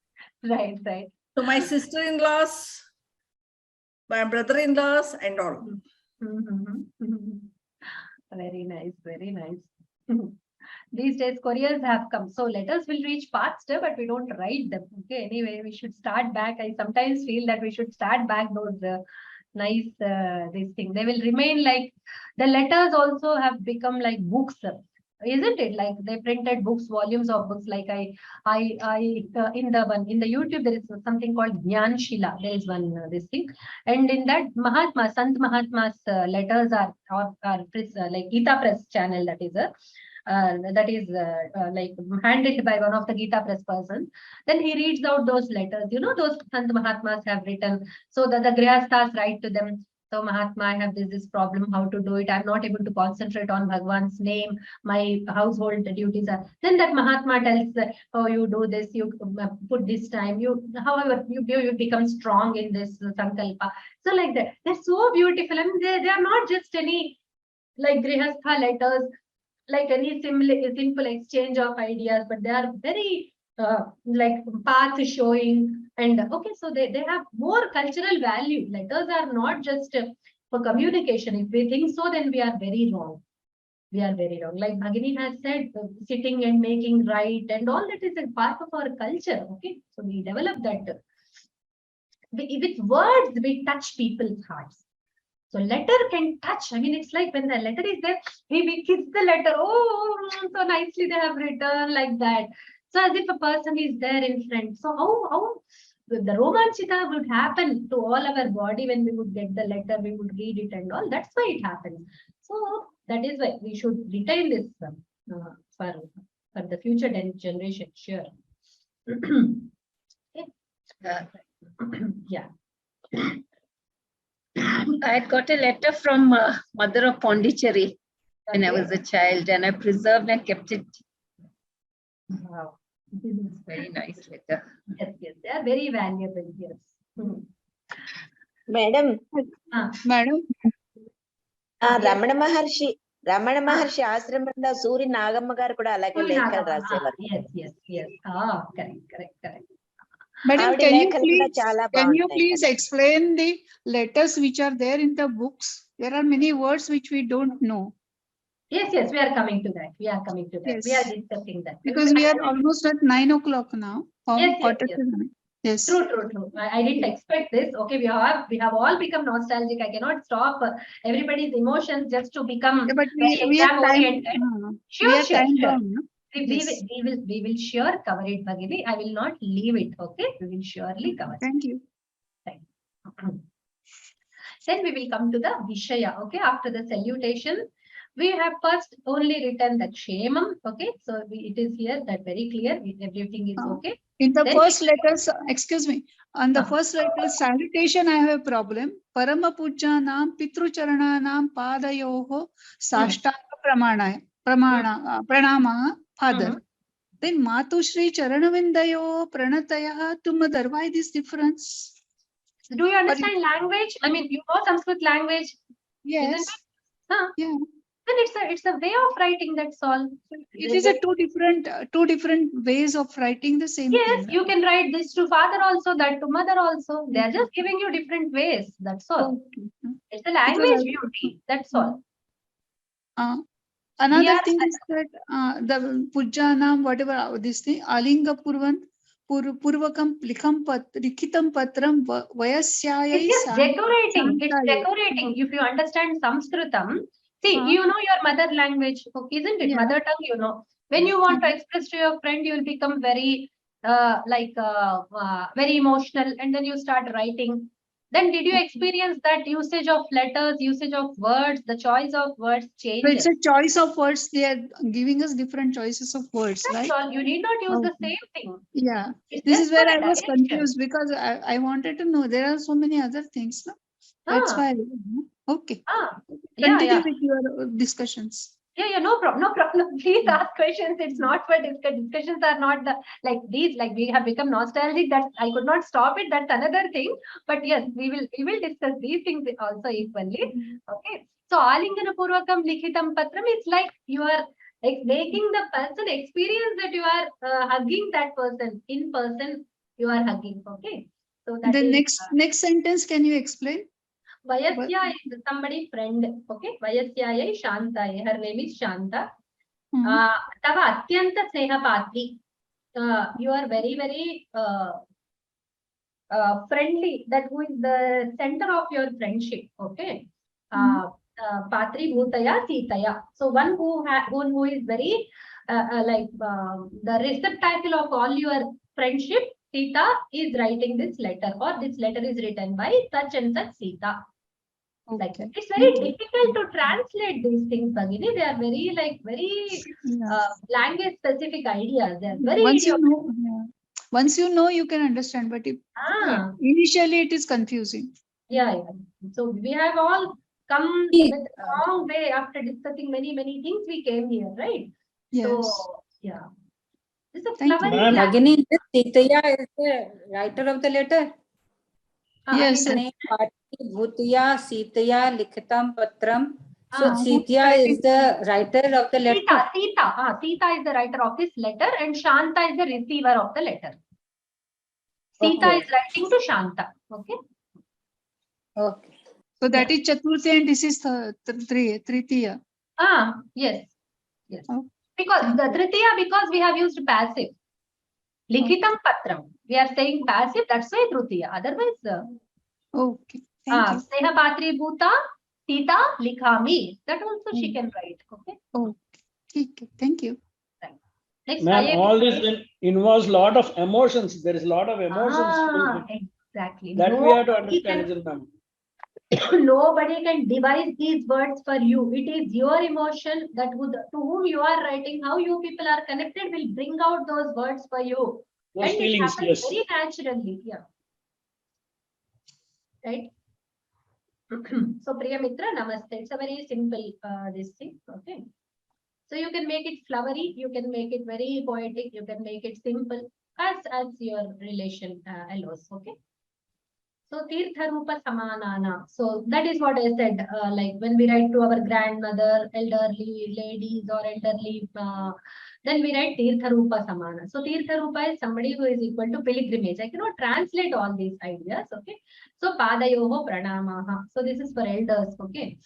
Right, right. To my sister-in-laws, my brother-in-laws, and all. Very nice, very nice. These days, couriers have come. So letters will reach faster, but we don't write them. Okay, anyway, we should start back. I sometimes feel that we should start back those nice this thing. They will remain like the letters also have become like books, isn't it? Like they printed books, volumes of books. Like in the YouTube there is something called Gyan Shila. There is one this thing, and in that Sant Mahatma's letters are like Gita Press channel. That is like handled by one of the Gita Press persons. Then he reads out those letters. You know, those Sant Mahatmas have written. So that the Grihasthas write to them. So Mahatma, I have this problem, how to do it. I'm not able to concentrate on Bhagwan's name. My household duties are. Then that Mahatma tells, oh, you do this, you put this time, however, you become strong in this sankalpa. So like that, they're so beautiful. I mean, they are not just any like Grihastha letters, like any simple exchange of ideas, but they are very like path showing. And okay, so they have more cultural value. Letters are not just for communication. If we think so, then we are very wrong. We are very wrong. Like Bhagini has said, sitting and making right and all that is a part of our culture. Okay, so we develop that. With words, we touch people's hearts. So letter can touch. I mean, it's like when the letter is there, we kiss the letter. Oh, so nicely they have written like that. So as if a person is there in front. So how the romanchita would happen to all our body when we would get the letter, we would read it and all. That's why it happens. So that is why we should retain this for the future generation. Sure. Yeah. I had got a letter from Mother of Pondicherry when I was a child, and I preserved and kept it. Wow. Very nice letter. Yes, yes, they are very valuable. Yes. Madam, Madam, Ramana Maharshi ఆశ్రమంలో సూరి నాగమ్మ గారు కూడా అలాగే లేఖలు రాసేవారు. Yes. Correct. Madam, చాలా can you బాగుంటాయి please కదా. explain the letters which are there in the books? There are many words which we don't know. Yes, we are coming to that. We are Yes. discussing that. Because we are almost at 9 o'clock now. Yes. Quarter to 9. Yes. True. I didn't expect this. Okay, we have all become nostalgic. I cannot stop everybody's emotions just to become Yeah, but we are time, oriented. we are time Sure. bound. No? Yes. We will sure cover it, Bhagini. I will not leave it. Okay, we will surely cover it. Thank you. Then we will come to the Vishaya. Okay, after the salutation, we have first only written the Kshemam. Okay, so it is here that very clear. Everything is okay. In the Then first letters, excuse me, on the first letter salutation, I have a problem. Parama Pujanam Pitrucharananam Padayoho Sashtanga Pranama Father. Then Matushri Charanavindayo Pranataya Tumadar. Why this difference? do you understand language? I mean, you know Sanskrit language. Yes. Isn't it? Huh? Yeah. Then it's a way of writing, that's all. It is a two different ways of writing the same Yes, thing. you can write this to father also, that to mother also. They are just giving you different ways. That's all. Okay. It's the language beauty. That's all. Another thing is that the Pujanam, whatever this thing, Alinga Purvan, Purvakam Likhitam Patram Vayasyaya. It's just decorating. It's decorating. If you understand Sanskritam, see, you know your mother language, okay, isn't it? Yeah. Mother tongue, you know. When you want to express to your friend, you will become very very emotional, and then you start writing. Then did you experience that usage of letters, usage of words, the choice of words So changes? it's a choice of words. They are giving us different choices of words, That's right? all. You need not use the same thing. Yeah. It's This just is where for I a was direction. confused because I wanted to know there are so many other things. No? That's why. Okay. Yeah. Continue with your discussions. Yeah, no problem, no problem. Please ask questions. It's not for discussions are not the like these, like we have become nostalgic that I could not stop it. That's another thing. But yes, we will discuss these things also equally. Okay. So Alingana Purvakam Likhitam Patram is like you are making the person experience that you are hugging that person in person. You are hugging. Okay. So that The is, next sentence, can you explain? Vayasya is somebody friend. Okay. Vayasyaya Shantaya. Her name is Shanta. Tava atyanta snehapatri. You are very, very friendly. That who is the center of your friendship. Okay. Patri bhutaya sitaya. So one who is very the receptacle of all your friendship. Sita is writing this letter, or this letter is written by such and such Sita. Like it's very difficult to translate these things, Bhagini. They are very language specific ideas. They are very once you know, you can understand. But if, initially, it is confusing. Yeah. So we have all come with a long way after discussing many things. We came here, right? Yes. So yeah. This is a Thank flowery you. language. Sitaya is the writer of the letter. Yes. Bhutiya, Sitaya, Likhitam, Patram. So Sitaya is the writer of the letter. Sita is the writer of this letter, and Shanta is the receiver of the letter. Sita is writing to Shanta. Okay. Okay. So that is Chaturthi, and this is Tritiya. Yes. Because the Tritiya, because we have used passive. Likhitam Patram. We are saying passive, that's why Tritiya. Otherwise, okay. Thank you. Sneha Patri Bhuta, Sita Likhami. That also she can write. Okay. Okay. Thank you. Next, ma'am, all this involves lot of emotions. There is a lot of emotions. Exactly. That we have to understand, isn't it, ma'am? Nobody can devise these words for you. It is your emotion that to whom you are writing, how you people are connected will bring out those words for you. Those and feelings, it happens yes. very naturally. Yeah. Right. So Priya Mitra, namaste. It's a very simple this thing. Okay. So you can make it flowery, you can make it very poetic, you can make it simple as your relation allows. Okay. So Tirtha Rupa Samanana. So that is what I said. Like when we write to our grandmother, elderly ladies or elderly, then we write Tirtha Rupa Samana. So Tirtha Rupa is somebody who is equal to pilgrimage. I cannot translate all these ideas. Okay. So Padayoho Pranamaha. So this is for elders. Okay.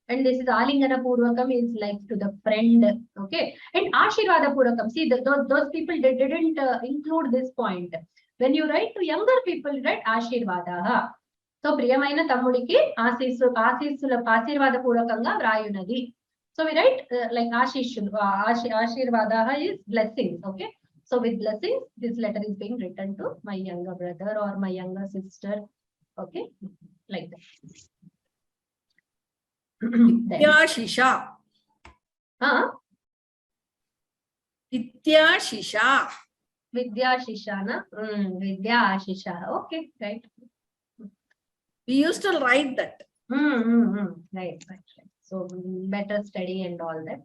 And this is Alingana Purvakam is like to the friend. Okay. And Ashirvada Purvakam. See, those people didn't include this point. When you write to younger people, you write Ashirvadaha. So Priyamaina Tammudiki Ashirvada Purvakanga Vrayunadi. So we write like Ashirvadaha is blessings. Okay. So with blessings, this letter is being written to my younger brother or my younger sister. Okay. Like that. Vidya Shisha. Vidya Shisha. Vidya Shishana. Vidya Shisha. Okay, right. We used to write that. Right. So better study and all that.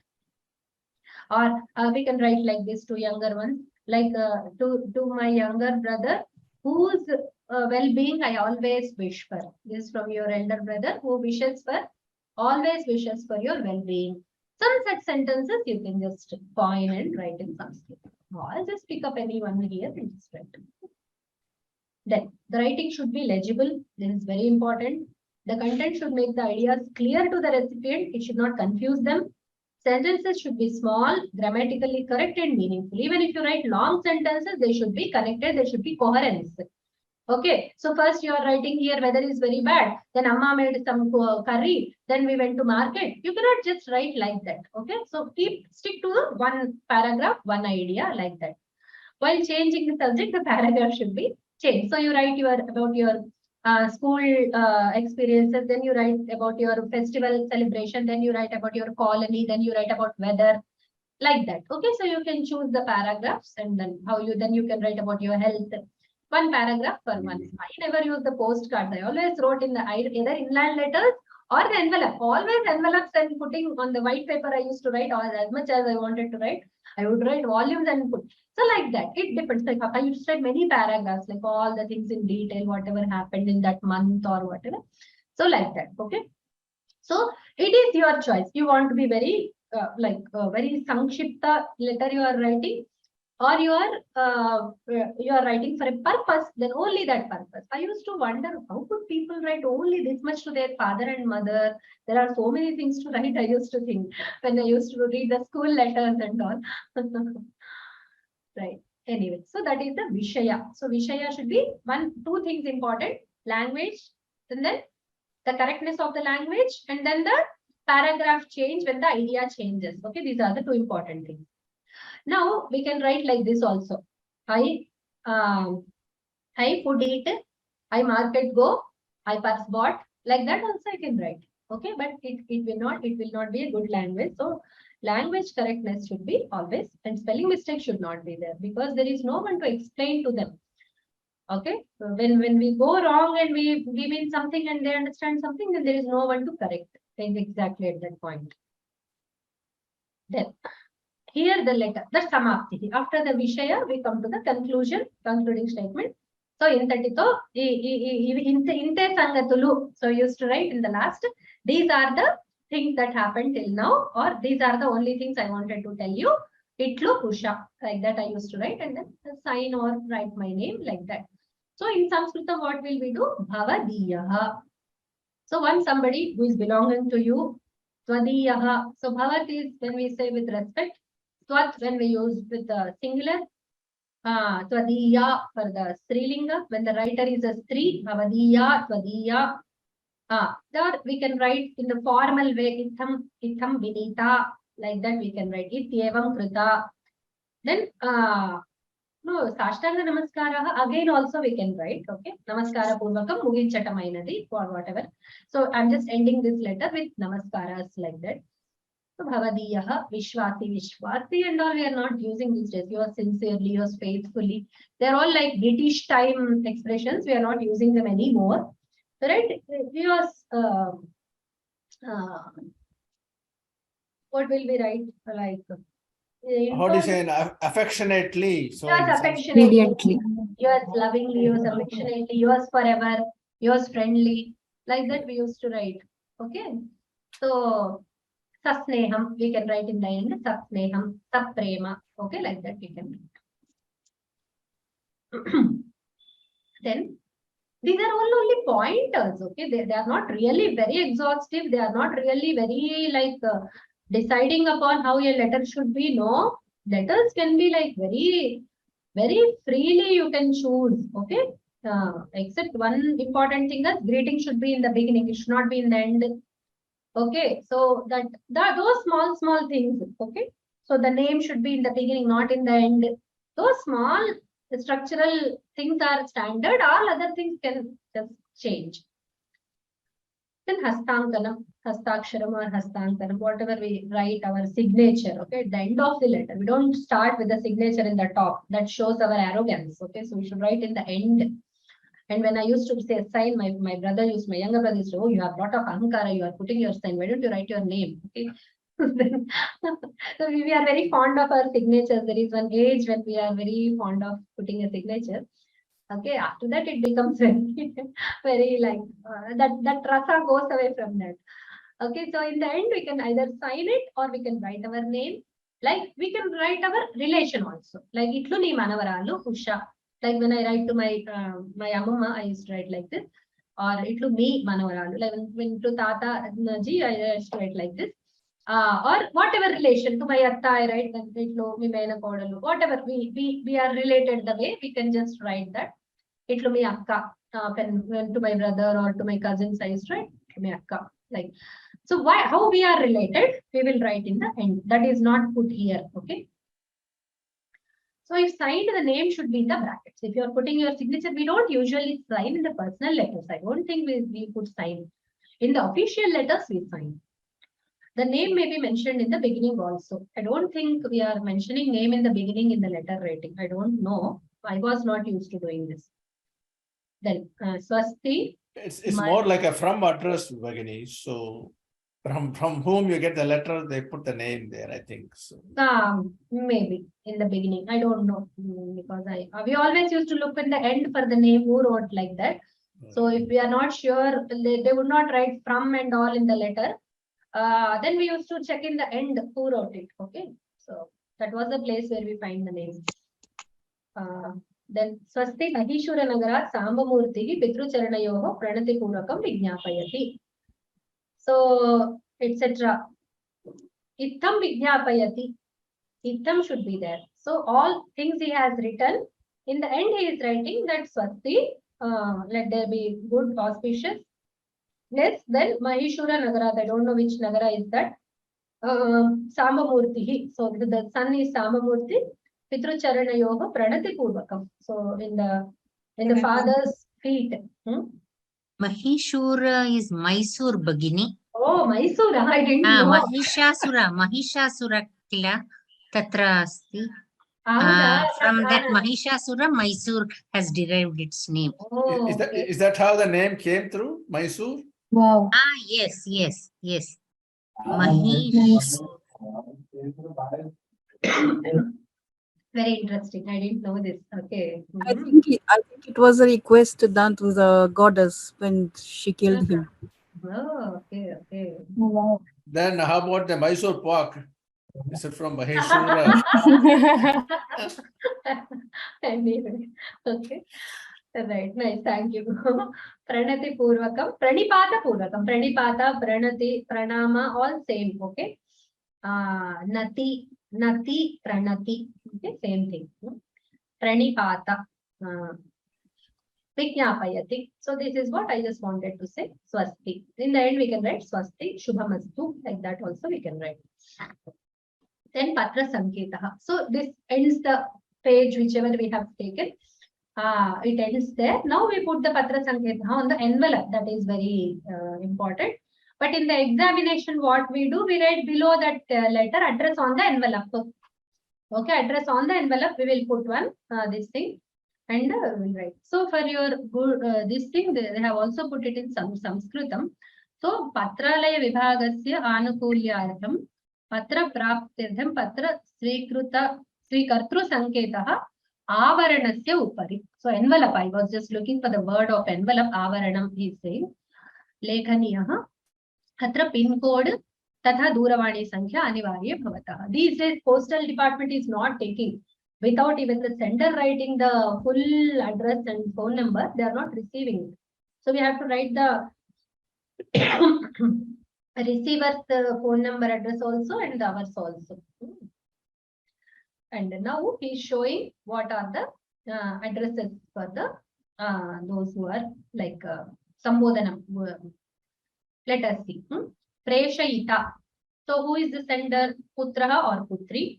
Or we can write like this to younger ones, like to my younger brother, whose well-being I always wish for. This is from your elder brother who always wishes for your well-being. Some such sentences you can just coin and write in Sanskrit. I'll just pick up any one here and just write. Then the writing should be legible. This is very important. The content should make the ideas clear to the recipient. It should not confuse them. Sentences should be small, grammatically correct and meaningful. Even if you write long sentences, they should be connected. There should be coherence. Okay, so first you are writing here weather is very bad. Then Amma made some curry. Then we went to market. You cannot just write like that. Okay, so stick to the one paragraph, one idea like that. While changing the subject, the paragraph should be changed. So you write about your school experiences. Then you write about your festival celebration. Then you write about your colony. Then you write about weather. Like that. Okay, so you can choose the paragraphs and then you can write about your health. One paragraph per one. I never use the postcards. I always wrote in either inland letters or the envelope. Always envelopes and putting on the white paper I used to write, or as much as I wanted to write, I would write volumes and put. So like that, it depends. Like I used to write many paragraphs, like all the things in detail, whatever happened in that month or whatever. So like that, okay. So it is your choice. You want to be very very sankshipta letter you are writing, or you are writing for a purpose, then only that purpose. I used to wonder, how could people write only this much to their father and mother? There are so many things to write, I used to think, when I used to read the school letters and all. Right. Anyway, so that is the Vishaya. So Vishaya should be two things important: language, and then the correctness of the language, and then the paragraph change when the idea changes. Okay, these are the two important things. Now we can write like this also. I food eat, I market go, I purse bought. Like that also I can write. Okay, but it will not be a good language. So language correctness should be always, and spelling mistake should not be there, because there is no one to explain to them. Okay, so when we go wrong and we mean something and they understand something, then there is no one to correct exactly at that point. Then here the letter, the samapti. After the Vishaya, we come to the concluding statement. So intantito inte sangatulu. So used to write in the last, these are the things that happened till now, or these are the only things I wanted to tell you. Itlu pusha, like that I used to write, and then sign or write my name like that. So in Sanskrit, what will we do? Bhavadiyaha. So once somebody who is belonging to you, Tvadiyaha. So bhavat is when we say with respect. Tvat when we use with the singular. Tvadiya for the Strilinga. When the writer is a Stri, Bhavadiya, Tvadiya. There we can write in the formal way, itham vinita. Like that we can write ityevam krita. Then no, Sashtanga Namaskara, again also we can write, okay? Namaskara Purvakam Muginchatamayinadi or whatever. So I'm just ending this letter with Namaskaras like that. So Bhavadiyaha, Vishwasi and all we are not using these days. Yours sincerely, yours faithfully. They're all like British time expressions. We are not using them anymore. So right, yours, what will we write? Like, how do you say affectionately? So yours affectionately, yours lovingly, yours affectionately, yours forever, yours friendly. Like that we used to write. Okay. So Sasneham, we can write in the end. Sasneham, Saprema. Okay, like that we can write. Then these are all only pointers. Okay, they are not really very exhaustive. They are not really very like deciding upon how a letter should be. No, letters can be like very, very freely you can choose. Okay, except one important thing, that greeting should be in the beginning. It should not be in the end. Okay, so that those small things. Okay, so the name should be in the beginning, not in the end. Those small structural things are standard. All other things can just change. Then hastankanam, hastaksharam or hastankanam, whatever we write our signature, okay, at the end of the letter. We don't start with the signature in the top. That shows our arrogance. Okay, so we should write in the end. And when I used to say sign, my younger brother used to, oh, you have a lot of ahankara, you are putting your sign. Why don't you write your name? Okay. So we are very fond of our signatures. There is one age when we are very fond of putting a signature. Okay, after that it becomes very, very like that rasa goes away from that. Okay, so in the end we can either sign it or we can write our name. Like we can write our relation also. Like itlu ni manavaralu usha. Like when I write to my Amuma, I used to write like this. Or itlu me manavaralu. Like when to Tata ji, I used to write like this. Or whatever relation to my atta, I write then itlu mi mena kodalu. Whatever we are related the way, we can just write that. Itlu mi akka. When to my brother or to my cousins, I used to write itlu mi akka. Like so, how we are related, we will write in the end. That is not put here. Okay. So if signed, the name should be in the brackets. If you are putting your signature, we don't usually sign in the personal letters. I don't think we put sign. In the official letters, we sign. The name may be mentioned in the beginning also. I don't think we are mentioning name in the beginning in the letter writing. I don't know. I was not used to doing this. Then Swasti, It's more like a from address, Bhagini. So from whom you get the letter, they put the name there, I think. So Maybe in the beginning. I don't know because we always used to look in the end for the name who wrote like that. So if we are not sure, they would not write from and all in the letter. Then we used to check in the end who wrote it. Okay, so that was the place where we find the name. Then Swasti Mahishura Nagara Sambamurti Pitrucharanayoho Pranati Purnakam Vignapayati. So etc. Ittam Vignapayati. Ittam should be there. So all things he has written. In the end, he is writing that Swasti. Let there be good auspicious. Next, then Mahishura Nagara. I don't know which Nagara is that. Sambamurti. So the son is Sambamurti. Pitru Charanayoga Pranati Purvakam. So in the father's feet. Mahishura is Mysore Bhagini. Oh, Mysore. I didn't know. Mahishasura Kila Tatra Asti. From that Mahishasura, Mysore has derived its name. Oh, is that how the name came through? Mysore? Wow. Yes. Mahish. Very interesting. I didn't know this. Okay. I think it was a request done to the goddess when she killed him. Oh, okay. Wow. Then how about the Mysore Pak? Is it from Maheshwara? Anyway, okay. Right, nice, thank you. Pranati Purvakam, Pranipata Purvakam, Pranipata, Pranati, Pranama, all same, okay. Nati, Pranati, okay, same thing. Pranipata, Vignapayati. So this is what I just wanted to say. Swasti. In the end, we can write Swasti, Shubhamastu, like that also we can write. Then Patra Sanketaha. So this ends the page, whichever we have taken. It ends there. Now we put the Patra Sanketaha on the envelope. That is very important. But in the examination, what we do, we write below that letter address on the envelope. Okay, address on the envelope, we will put one, this thing, and we'll write. So for your good, this thing, they have also put it in some Sanskritam. So Patralaya Vibhagasya Anukulyartham Patra Praptirtham Patra Srikartru Sanketaha Avaranasya Upari. So envelope, I was just looking for the word of envelope. Avaranam he is saying. Lekhaniyaha Atra pin code Tatha Duravani Sankhya Anivarya Bhavataha. These days, postal department is not taking, without even the sender writing the full address and phone number, they are not receiving it. So we have to write the receiver's phone number, address also, and ours also. And now he is showing what are the addresses for the those who are like Sambodhanam. Let us see. Preshayita. So who is the sender? Putraha or Putri.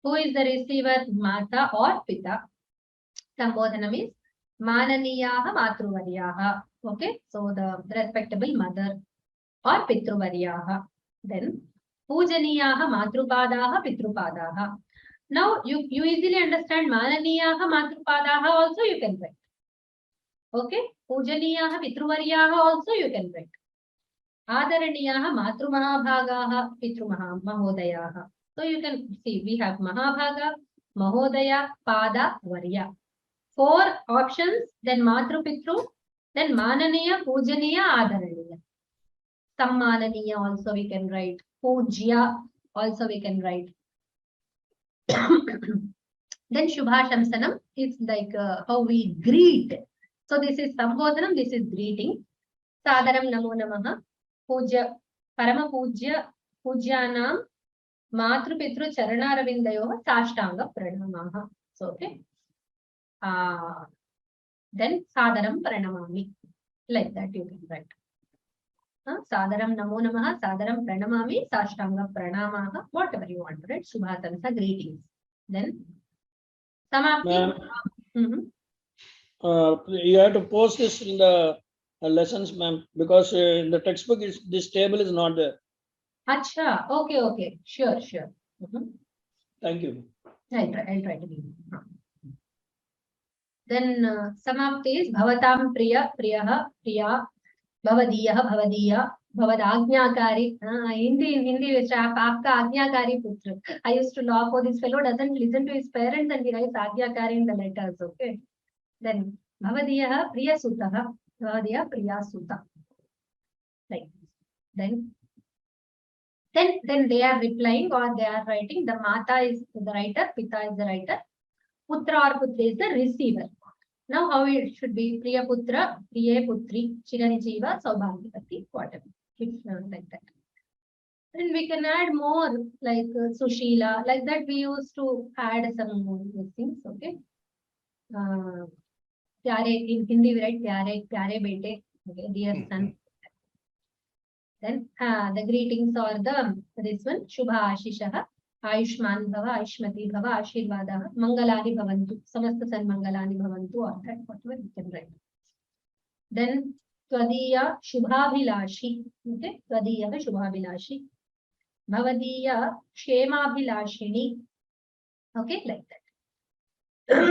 Who is the receiver? Mata or Pita. Sambodhanam is Mananiyaha Matruvaryaha. Okay. So the respectable mother or Pitruvaryaha. Then Pujaniyaha Matrupadaha Pitrupadaha. Now you easily understand Mananiyaha Matrupadaha also you can write. Okay. Pujaniyaha Pitruvaryaha also you can write. Adaraniyaha Matrumahabhagaha Pitrumahodayaha. So you can see we have Mahabhaga, Mahodaya, Pada, Varya. 4 options, then Matru Pitru, then Mananiya, Pujaniya, Adaraniya. Sammananiya also we can write. Pujya also we can write. Then Shubhashamsanam is like how we greet. So this is Sambodhanam, this is greeting. Sadaram Namo Namaha. Puja, Parama Pujya, Pujyanam, Matru Pitru Charanaravindayoha, Sashtanga Pranamaha. So, okay. Then Sadaram Pranamami. Like that you can write. Sadaram Namo Namaha, Sadaram Pranamami, Sashtanga Pranamaha, whatever you want to write. Shubhatansa, greetings. Then Samapti. You have to post this in the lessons, ma'am, because in the textbook this table is not there. Acha, okay. Sure. Thank you. I'll try to give you. Then samapti is bhavatam priya, priyaha, priya, bhavadiyah, bhavadiya, bhavad ajñakari. In Hindi, which aapka ajñakari putra. I used to laugh, oh, this fellow doesn't listen to his parents and he writes ajñakari in the letters, okay. Then bhavadiyah, priya sutaha, bhavadiya, priya suta. Like then they are replying or they are writing. The mata is the writer, pita is the writer, putra or putri is the receiver. Now how it should be priya putra, priya putri, chiranjeeva, saubhagyavati, whatever. It's like that. And we can add more like Sushila, like that we used to add some more things, okay. Pyare, in Hindi we write pyare bete, okay, dear son. Then the greetings or this one, Shubha Ashishaha, Ayushman Bhava, Aishmati Bhava, Ashirvadaha, Mangalani Bhavantu, Samasta San Mangalani Bhavantu, or that, whatever you can write. Then Tvadiya Shubhabhilashi, okay, Tvadiya Shubhabhilashi, Bhavadiya Shemabhilashini, okay, like that.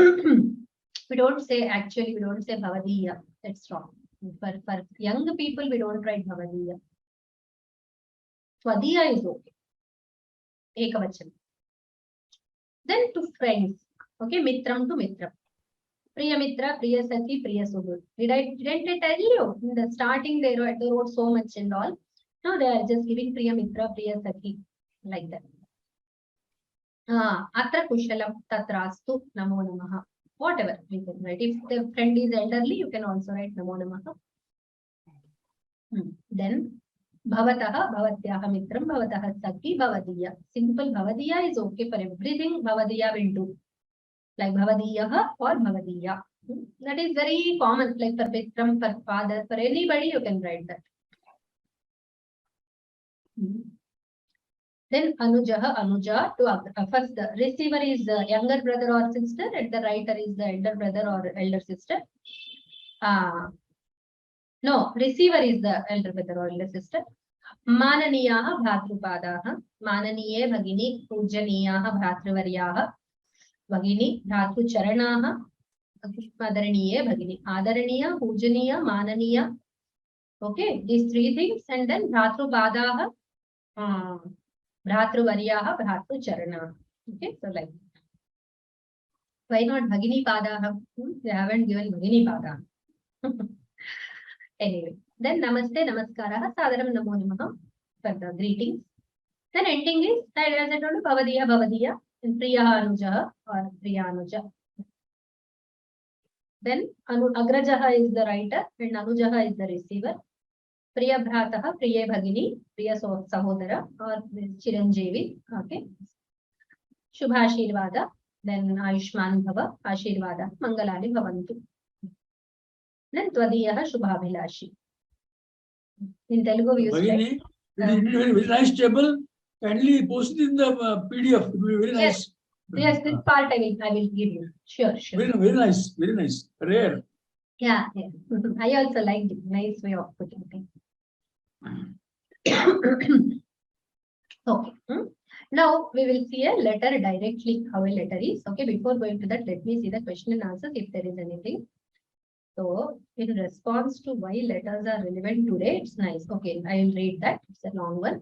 We don't say, actually, we don't say Bhavadiya, that's wrong. For young people, we don't write Bhavadiya. Tvadiya is okay. Ekavachan. Then to friends. Okay, mitram to mitram. Priya mitra, priya sati, priya suhud. Didn't I tell you? In the starting, they wrote so much and all. Now they are just giving priya mitra, priya sati, like that. Atra kushalam tatrastu namo namaha. Whatever we can write. If the friend is elderly, you can also write namo namaha. Then Bhavataha, Bhavatyaha Mitram, Bhavataha Saki, Bhavadiya. Simple Bhavadiya is okay for everything. Bhavadiya will do. Like Bhavadiyaha or Bhavadiya. That is very common. Like for Mitram, for father, for anybody, you can write that. Then Anujaha, Anuja to first the receiver is the younger brother or sister, and the writer is the elder brother or elder sister. No, receiver is the elder brother or elder sister. Mananiyaha bhratrupada, Mananiye Bhagini, Pujaniyaha Bhratruvaryaha, Bhagini, Bhratru Charanaha, Adaraniye Bhagini, Adaraniya, Pujaniya, Mananiya. Okay, these three things, and then Bhratrupadaha, Bhratruvaryaha, Bhratru Charanaha. Okay, so like, why not Bhagini Padaha? They haven't given Bhagini Padaha. Anyway, then Namaste, Namaskaraha, Sadaram Namo Namaha for the greetings. Then ending is, as I told you, Bhavadiya, Bhavadiya, and Priyaha Anujaha or Priya Anuja. Then Agrajaha is the writer and Anujaha is the receiver. Priya Bhrataha, Priya Bhagini, Priya Sahodara or Chiranjeevi. Okay. Shubhashirvada, then Ayushman Bhava, Ashirvada, Mangalani Bhavantu. Then Tvadiyaha Shubhabhilashi. In Telugu, we use Bhagini, very nice table. Kindly post it in the PDF. It will be very nice. Yes, this part I will give you. Sure. Very nice, very nice. Rare. Yeah. I also liked it. Nice way of putting things. Okay. Now we will see a letter directly, how a letter is. Okay, before going to that, let me see the question and answers if there is anything. So, in response to why letters are relevant today, it's nice. Okay, I will read that. It's a long one.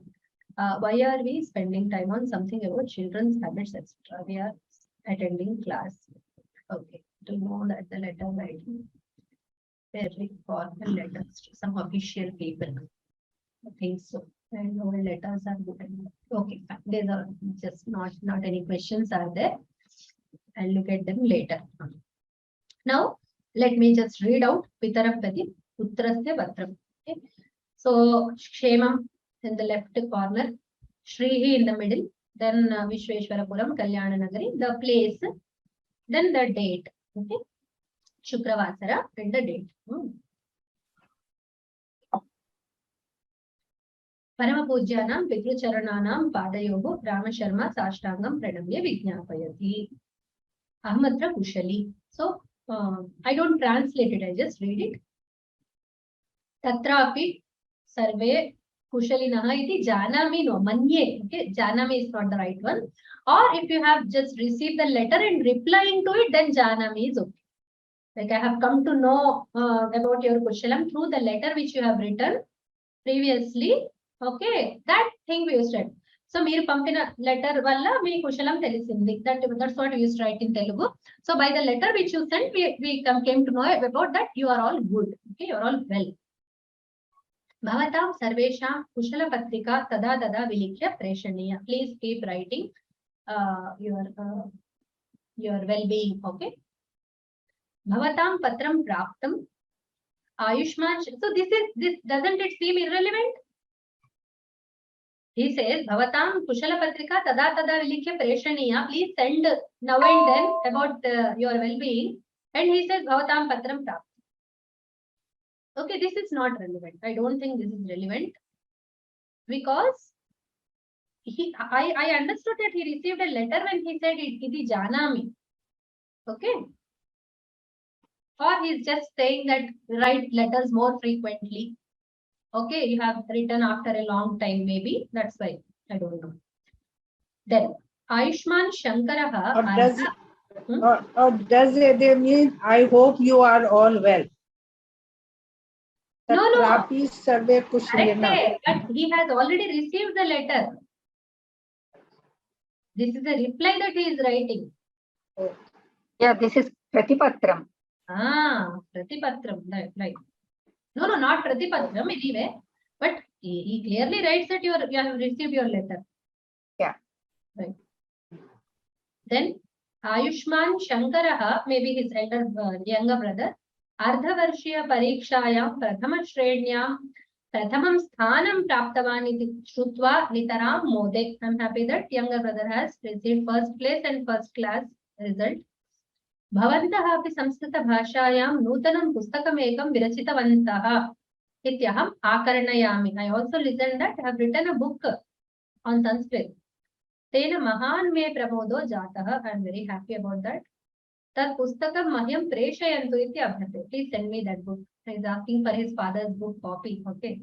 Why are we spending time on something about children's habits, etc.? We are attending class. Okay, to know that the letter writing very formal letters to some official people. I think so. And all letters are good. Okay, fine. These are just not any questions are there. I'll look at them later. Now, let me just read out Pitarapati, Putrasya Vatram. Okay. So, Kshemam in the left corner, Shrihi in the middle, then Vishweshwarapuram, Kalyana Nagari, the place, then the date. Okay. Shukravasara and the date. Paramapujyanam Pitrucharananam Padayoho Rama Sharma Sashtangam Pranamya Vijnapayati. Ahmatra Kushali. So, I don't translate it, I just read it. Tatrapi Sarve Kushalinaha iti Janami no Manye. Okay, Janami is not the right one. Or if you have just received the letter and replying to it, then Janami is okay. Like I have come to know about your Kushalam through the letter which you have written previously. Okay, that thing we used to write. So మీరు పంపిన letter వల్ల మీ కుశలం తెలిసింది. That's what we used to write in Telugu. So by the letter which you sent, we came to know about that you are all good. Okay, you are all well. Bhavatam sarvesham kushala patrika tada tada vilikya preshaniya. Please keep writing your well-being. Okay. Bhavatam patram praptam Ayushman. So this doesn't it seem irrelevant? He says, Bhavatam Kushala Patrika Tada Tada Vilikya Preshaniya. Please send now and then about your well-being. And he says, Bhavatam Patram Praptam. Okay, this is not relevant. I don't think this is relevant. Because I understood that he received a letter when he said, Iti Janami. Okay. Or he's just saying that write letters more frequently. Okay, you have written after a long time, maybe. That's why. I don't know. Then, Ayushman Shankaraha. Or does they mean, I hope you are all well? No. Trapi sarve kushalena. But he has already received the letter. This is a reply that he is writing. Yeah, this is Pratipatram. Pratipatram. Right. No, not Pratipatram anyway. But he clearly writes that you have received your letter. Yeah. Right. Then Ayushman Shankaraha, maybe his younger brother, Ardhavarshiya Parikshayam Prathama Shrenyam Prathamam Sthanam Praptavan iti Shrutva Nitaram Mode. I'm happy that younger brother has received first place and first class result. Bhavantah api Samskrita Bhashayam Nutanam Pustakam Virachitavantah Ityaham Akaranayami. I also listened that I have written a book on Sanskrit. Tena Mahan me Pramodo Jataha. I am very happy about that. Tat Pustakam Mahyam Preshayantu iti abhyate. Please send me that book. He is asking for his father's book copy. Okay.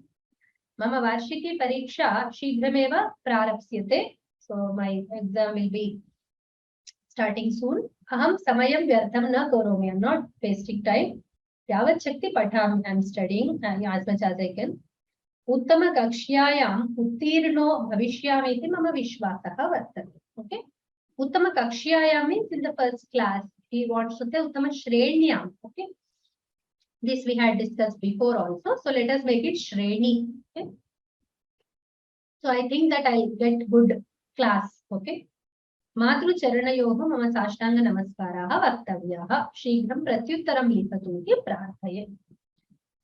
Mama Varshiki Pariksha Shigrameva Prarapsyate. So my exam will be starting soon. Aham Samayam Vyartham na Koromi. I am not wasting time. Yavat Shakti Patham. I am studying as much as I can. Uttama Kakshyayam Uttirno Bhavishyamiti Mama Vishwasaha Vartate. Okay. Uttama Kakshyayam means in the first class. He wants to say Uttama Shrenyam. Okay. This we had discussed before also. So let us make it Shreni. Okay. So I think that I'll get good class. Okay. Matru Charanayoho Mama Sashtanga Namaskaraha Vaktavyaha Shighram Pratyuttaram Lipatu iti Prarthaye.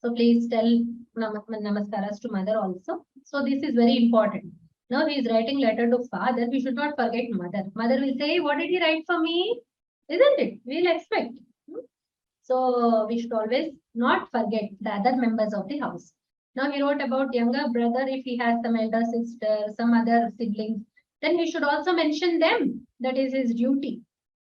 So please tell namaskaras to mother also. So this is very important. Now he is writing letter to father. We should not forget mother. Mother will say, what did he write for me? Isn't it? We'll expect. So we should always not forget the other members of the house. Now he wrote about younger brother. If he has some elder sister, some other siblings, then he should also mention them. That is his duty.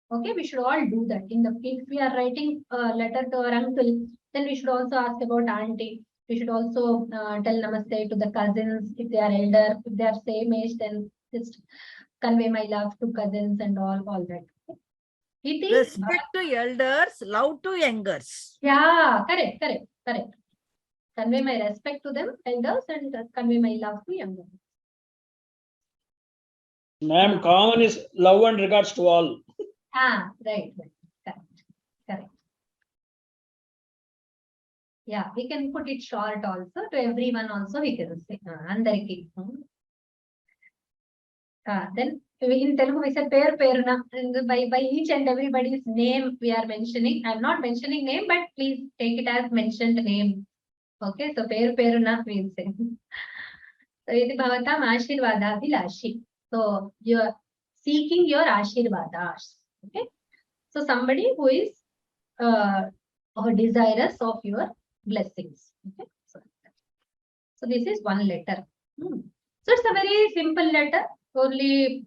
Okay, we should all do that. If we are writing a letter to our uncle, then we should also ask about auntie. We should also tell namaste to the cousins if they are elder. If they are same age, then just convey my love to cousins and all that. Respect to elders, love to youngers. Yeah, correct. Convey my respect to them, elders, and convey my love to youngers. Ma'am, common is love and regards to all. Right. Correct. Yeah, we can put it short also to everyone also we can say. Andariki. Then in Telugu we say peruna, and by each and everybody's name we are mentioning. I am not mentioning name, but please take it as mentioned name. Okay, so peruna we will say. So iti bhavatam ashirvadabhilashi. So you are seeking your ashirvadas. Okay, so somebody who is desirous of your blessings. Okay, so this is one letter. So it's a very simple letter. Only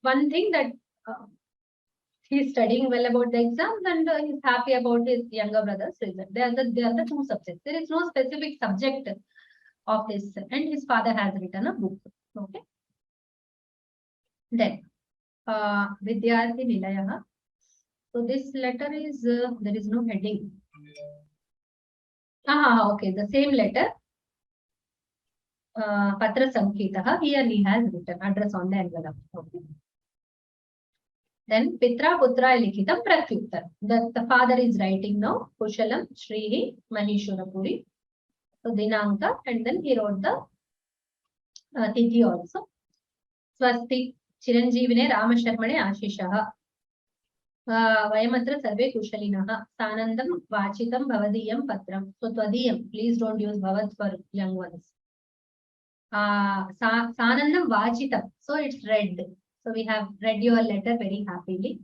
one thing that he's studying well about the exams and he's happy about his younger brother's result. They are the two subjects. There is no specific subject of this, and his father has written a book. Okay. Then Vidyarthi Nilayaha. So this letter is, there is no heading. Okay, the same letter. Patra Sankitaha, here he has written address on the envelope. Okay. Then Pitra Putra Likhitam Pratyuttar. The father is writing now, Kushalam Shrihi Maheshwarapuri. So Dinanka, and then he wrote the Tithi also. Swasti Chiranjeevine Ramasharmane Ashishaha. Vayamatra Sarve Kushalinaha. Sanandam Vachitam Bhavadiyam Patram. So Twadiyam, please don't use Bhavad for young ones. Sanandam Vachitam. So it's read. So we have read your letter very happily.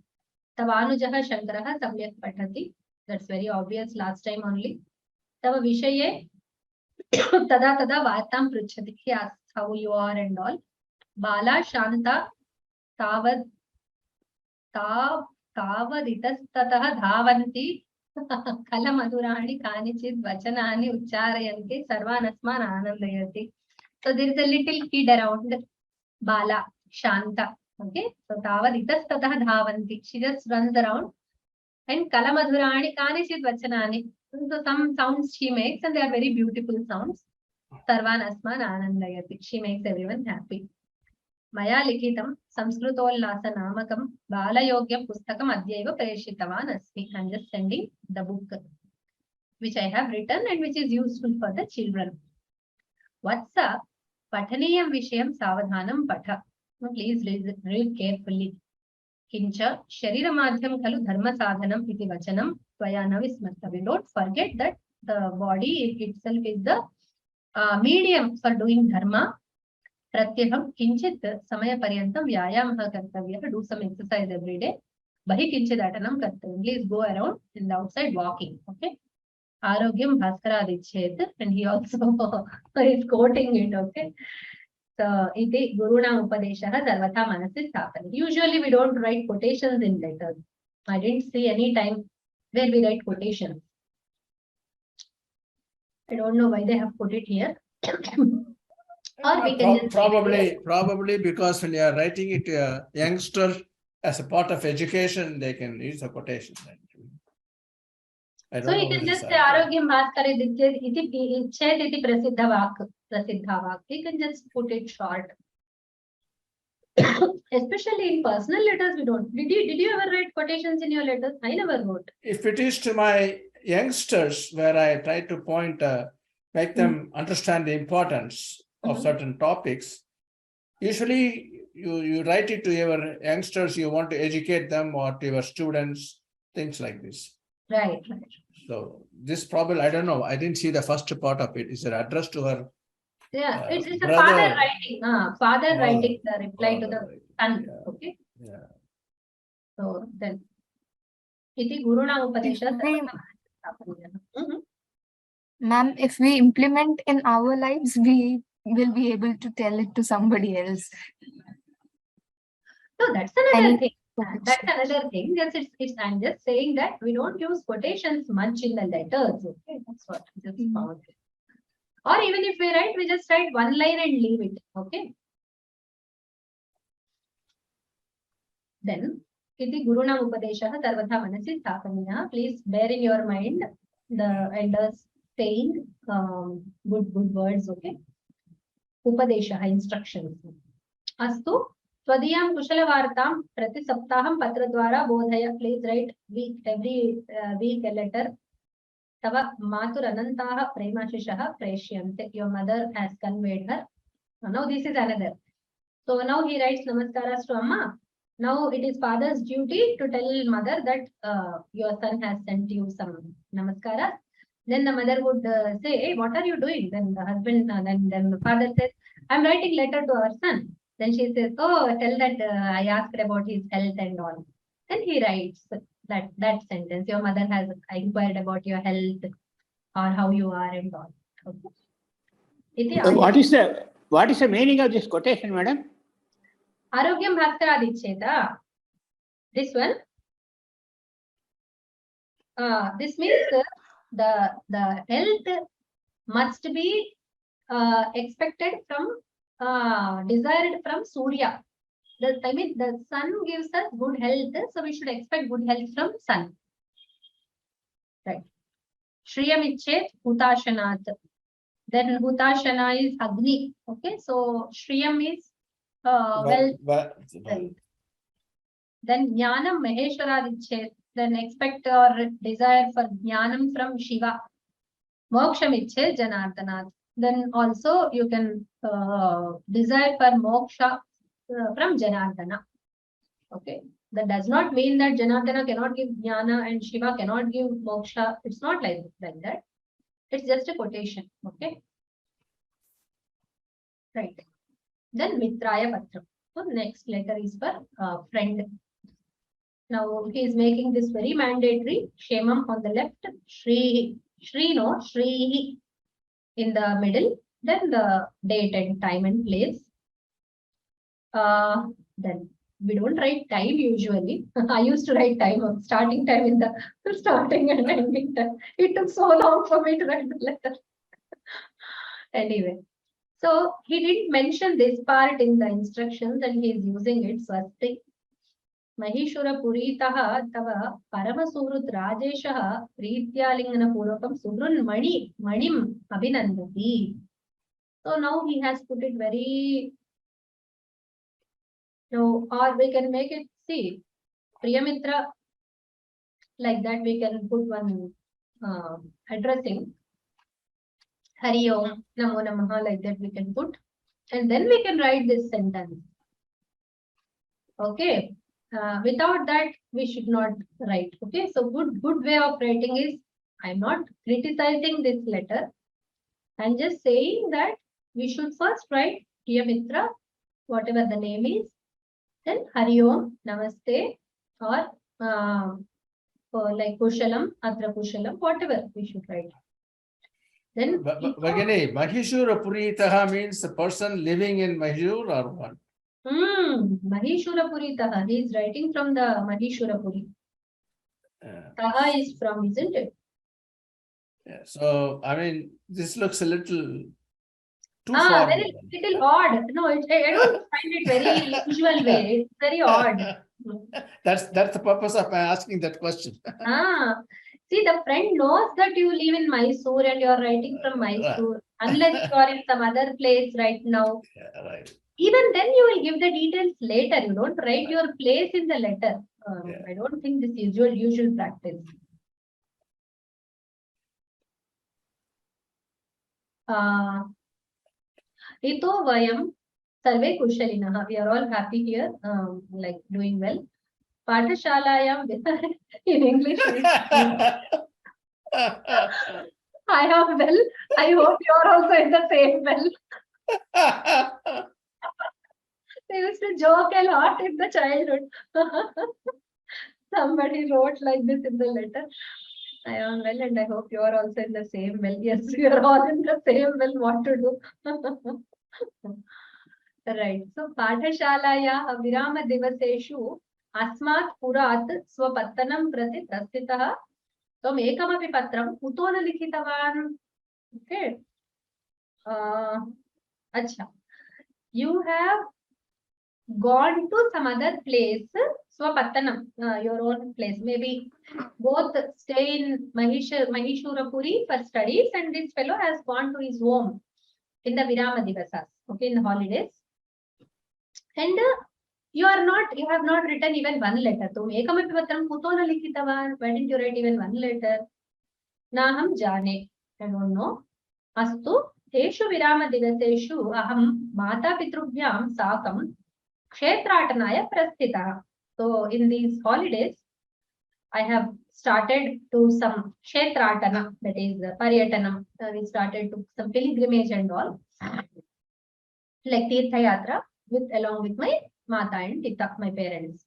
Tavanujaha Shankaraha Samyak Patati. That's very obvious last time only. Tava Vishaye Tada Tada Vatam Pruchati. He asks how you are and all. Bala Shanta Tavad Tavaditastataha Dhavanti Kala Madhurani Kanichit Vachanani Ucharayanti Sarvanasman Anandayati. So there is a little kid around Bala Shanta. Okay, so Tavaditastataha Dhavanti. She just runs around. And Kala Madhurani Kanichit Vachanani. So some sounds she makes, and they are very beautiful sounds. Sarvan Asman Anandayati. She makes everyone happy. Maya Likhitam Samskritollasa Namakam Bala Yogyam Pustakam Adyaiva Preshitavan Asmi. I'm just sending the book which I have written and which is useful for the children. Vatsa Pataniyam Vishayam Savadhanam Patha. Please read carefully. Kincha Sharira Madhyam Kalu Dharma Sadhanam Iti Vachanam Tvayana Vismartavya. Don't forget that the body itself is the medium for doing dharma. Pratyaham Kinchit Samaya Paryantam Vyayamaha Kartavya. Do some exercise every day. Bahi Kinchidatanam Kartavya. Please go around in the outside walking. Okay. Arogyam Bhaskara Adichet. And he also is quoting it. Okay. So, iti Guruna Upadeshaha Sarvatha Manasi Sthapana. Usually we don't write quotations in letters. I didn't see any time where we write quotations. I don't know why they have put it here. Or we can just probably because when you are writing it to a youngster as a part of education, they can use a quotation. So you can just say Arogyam Bhaskara iti Chet iti Prasiddha Vak. You can just put it short. Especially in personal letters, we don't. Did you ever write quotations in your letters? I never wrote. If it is to my youngsters, where I try to point, make them understand the importance of certain topics, usually you write it to your youngsters, you want to educate them, or to your students, things like this. Right. So this probably, I don't know, I didn't see the first part of it. Is it addressed to her? Yeah, it's brother, a father writing. Father writing the reply to the son. Yeah. Okay. Yeah. So then, iti Guruna Upadesha. Ma'am, if we implement in our lives, we will be able to tell it to somebody else. No, that's another thing. That's another thing. I'm just saying that we don't use quotations much in the letters. Okay, that's what I just found. Or even if we write, we just write one line and leave it. Okay. Then, iti Guruna Upadeshaha Sarvatha Manasi Sthapaniya. Please bear in your mind the elders saying good words. Okay. Upadeshaha, instructions. Astu Twadiyam Kushala Vartam Prati Saptaham Patra Dwara Bodhaya. Please write every week a letter. Tava Matur Anantaha Premashishaha Preshyante. Your mother has conveyed her. Now this is another. So now he writes Namaskaras to Amma. Now it is father's duty to tell mother that your son has sent you some Namaskaras. Then the mother would say, hey, what are you doing? Then the husband, then the father says, I'm writing letter to our son. Then she says, oh, tell that I asked about his health and all. Then he writes that sentence. Your mother has inquired about your health or how you are and all. Okay. What is the meaning of this quotation, madam? Arogyam Bhaskara Adicheta. This one. This means the health must be expected from desired from Surya. the sun gives us good health, so we should expect good health from sun. Right. Shriyam ichet hutashanat. Then Hutashana is Agni. Okay, so Shriyam is well. Right. Then Jnanam Maheshwaradichet. Then expect or desire for Jnanam from Shiva. Moksham ichet Janardanath. Then also you can desire for moksha from Janardana. Okay, that does not mean that Janardana cannot give Jnana and Shiva cannot give moksha. It's not like that. It's just a quotation. Okay. Right. Then Mitraya Patram. So next letter is for friend. Now he is making this very mandatory. Shemam on the left, Shri in the middle. Then the date and time and place. Then we don't write time usually. I used to write time, starting time in the starting and ending time. It took so long for me to write the letter. Anyway. So he didn't mention this part in the instructions and he is using it. Swasti. Mahishura Puritaha Tava Paramasurut Rajeshaha Prityalingana Purokam Subrun Manim Abhinandati. So now he has put it very, or we can make it, see, Priyamitra, like that we can put one addressing. Hari Om, Namo Namaha, like that we can put. And then we can write this sentence. Okay. Without that, we should not write. Okay. So good way of writing is, I'm not criticizing this letter. I'm just saying that we should first write Priya Mitra, whatever the name is. Then Hari Om, Namaste, or like Kushalam, Atra Kushalam, whatever we should write. Then Bhagini, Mahishura Puritaha means the person living in Mahishur or what? Mahishura Puritaha. He is writing from the Mahishura Puri. Taha is from, isn't it? Yeah. So I mean, this looks a little too formal. Very little odd. No, I don't find it very usual way. It's very odd. That's the purpose of my asking that question. See, the friend knows that you live in Mysore and you are writing from Mysore, unless you are in some other place right now. Yeah, right. Even then, you will give the details later. You don't write your place in the letter. I don't think this is usual practice. Ito vayam sarve kushalinaha. We are all happy here, like doing well. Pathashalayam in English. I have well. I hope you are also in the same well. They used to joke a lot in the childhood. Somebody wrote like this in the letter. I am well and I hope you are also in the same well. Yes, we are all in the same well. What to do? Right. So, Pathashalaya Virama Divaseshu Asmat Purat Swapattanam Prati Prastitaha Tom Ekamapi Patram Utona Likhitavan. Okay. Acha. You have gone to some other place, Swapattanam, your own place. Maybe both stay in Mahishura Puri for studies, and this fellow has gone to his home in the Virama Divasas, okay, in the holidays. And you have not written even one letter. So, Ekamapi Patram Kutona Likhitavan. Why didn't you write even one letter? Naham Jane. I don't know. Astu Teshu Virama Divaseshu Aham Mata Pitrubhyam Sakam Kshetratanaya Prasthita. So in these holidays, I have started to some Kshetratana, that is Paryatanam. We started to some pilgrimage and all, like Tirtha Yatra, along with my Mata and Tita, my parents.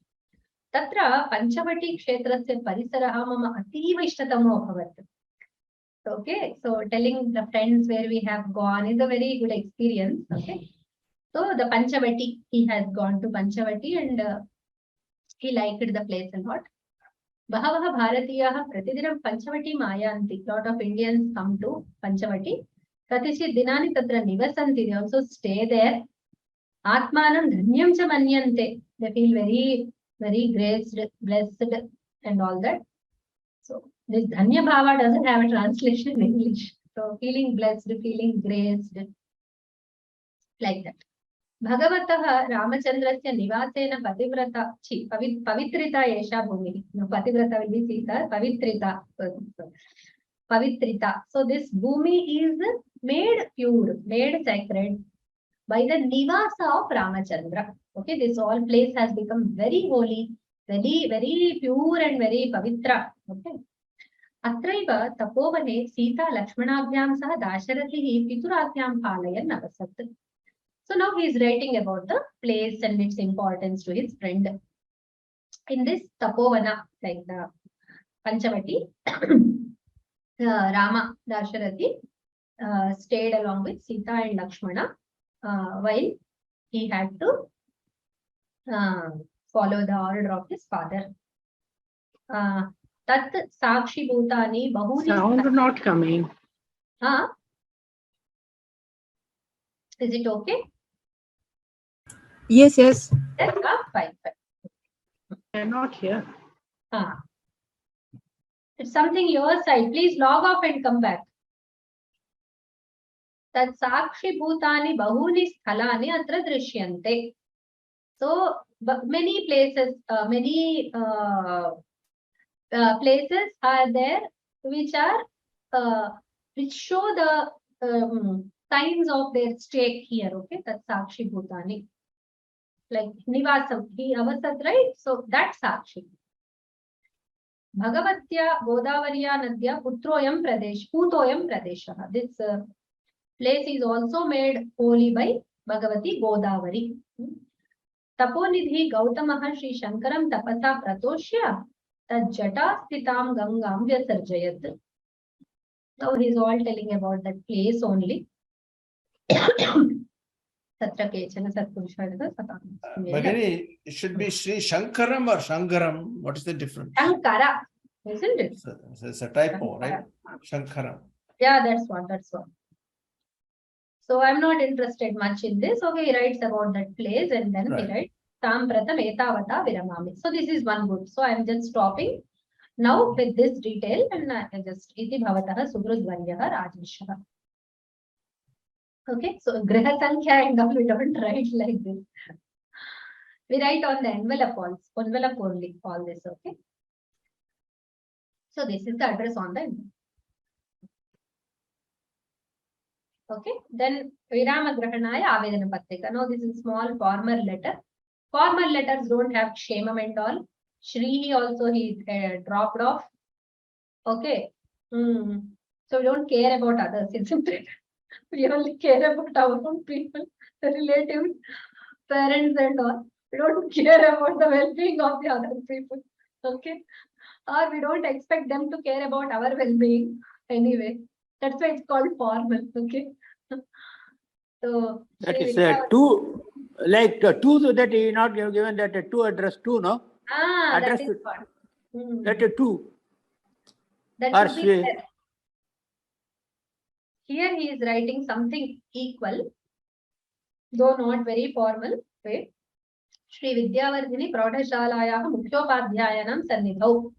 Tatra Panchavati Kshetrasya Parisaraha Mama Ativa Ishtatamo Bhavat. Okay, so telling the friends where we have gone is a very good experience. Okay. So the Panchavati, he has gone to Panchavati and he liked the place a lot. Bahavaha Bharatiyaha Pratidinam Panchavati Mayanti. Lot of Indians come to Panchavati. Pratishi Dinani Tatra Nivasanti. They also stay there. Atmanam dhanyam cha manyante. They feel very, very graced, blessed, and all that. So this dhanya bhava doesn't have a translation in English. So feeling blessed, feeling graced, like that. Bhagavatah Ramachandrasya Nivasena Pativrata Pavitrita Yesha Bhumi. No, Pativrata will be Sita, Pavitrita. Pavitrita. So this Bhumi is made pure, made sacred by the Nivasa of Ramachandra. Okay, this all place has become very holy, very, very pure and very pavitra. Okay. Atraiva tapovane Sita Lakshmanabhyam saha Dasharatihi Pituravyam Palayan Avasat. So now he is writing about the place and its importance to his friend. In this Tapovana, like the Panchavati, Rama Dasharati stayed along with Sita and Lakshmana while he had to follow the order of his father. Tat Sakshi Bhutani Bahuni. Sound not coming. Is it okay? Yes, yes. Yes, fine. I'm not here. It's something your side. Please log off and come back. Tat Sakshi Bhutani Bahuni Sthalani Atra Drishyante. So many places, places are there which are which show the signs of their stake here. Okay, that's Sakshi Bhutani. Like Nivasam, he Avasat, right? So that's Sakshi. Bhagavatya Godavarya Nadya Putroyam Pradesh, Putoyam Pradesha. This place is also made holy by Bhagavati Godavari. Taponidhi Gautamaha Shri Shankaram Tapasa Pratoshya Tajjata Stitam Gangam Vyasarjayat. Now he is all telling about that place only. Bhagini, it should be Sri Shankaram or Shankaram. What is the difference? Shankara, isn't it? It's a typo, right? Shankaram. Yeah, that's what. So I'm not interested much in this. Okay, he writes about that place and then he writes Tam Pratham Etavata Viramami. So this is one good. So I'm just stopping now with this detail and I just Iti Bhavataha Sugrudvaryaha Rajvishaha. Okay, so Griha Sankhya and all we don't write like this. We write on the envelope only, all this, okay? So this is the address on the envelope. Okay, then Virama Grahanaya Avedana Patrika. Now this is small formal letter. Formal letters don't have Kshemam and all. Shri also he dropped off. Okay. So we don't care about others, isn't it? We only care about our own people, the relatives, parents and all. We don't care about the well-being of the other people. Okay. Or we don't expect them to care about our well-being anyway. That's why it's called formal. Okay. So that is two, like two that you not given that two address two, no? Address that is what. That two. That should be there. Here he is writing something equal, though not very formal. Wait. Shri Vidyavardhini Praudhashalayaha Mukhyopadhyayanam Sannidhau.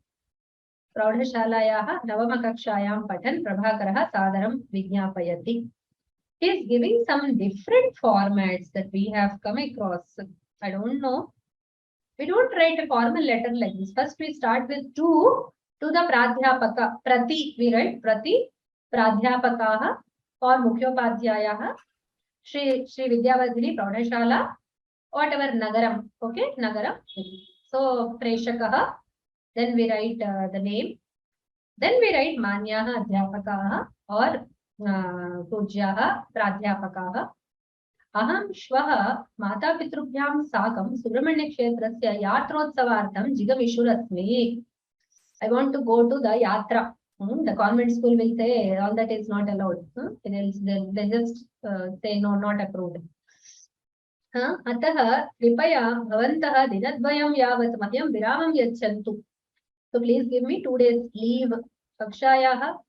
Praudhashalayaha Navamakakshayam Patan Prabhakaraha Sadaram Vignapayati. He is giving some different formats that we have come across. I don't know. We don't write a formal letter like this. First we start with to the Pradhyapaka. Prati, we write Prati. Pradhyapakaha or Mukhyopadhyayaha, Shri Vidyavardhini Praudhashala, whatever Nagaram, okay, Nagaram. So Preshakaha, then we write the name, then we write Manyaha Adhyapakaha or Pujyaha Pradhyapakaha. Aham Shvaha Mata Pitrubhyam Sakam Subramanya Kshetrasya Yatrotsavartam Jigamishurasmi. I want to go to the Yatra. The convent school will say all that is not allowed. They just say no, not approved. Ataha Kripaya Bhavantaha Dinadvayam Yavat Mahyam Viramam Yachantu. So please give me 2 days leave. Kakshayaha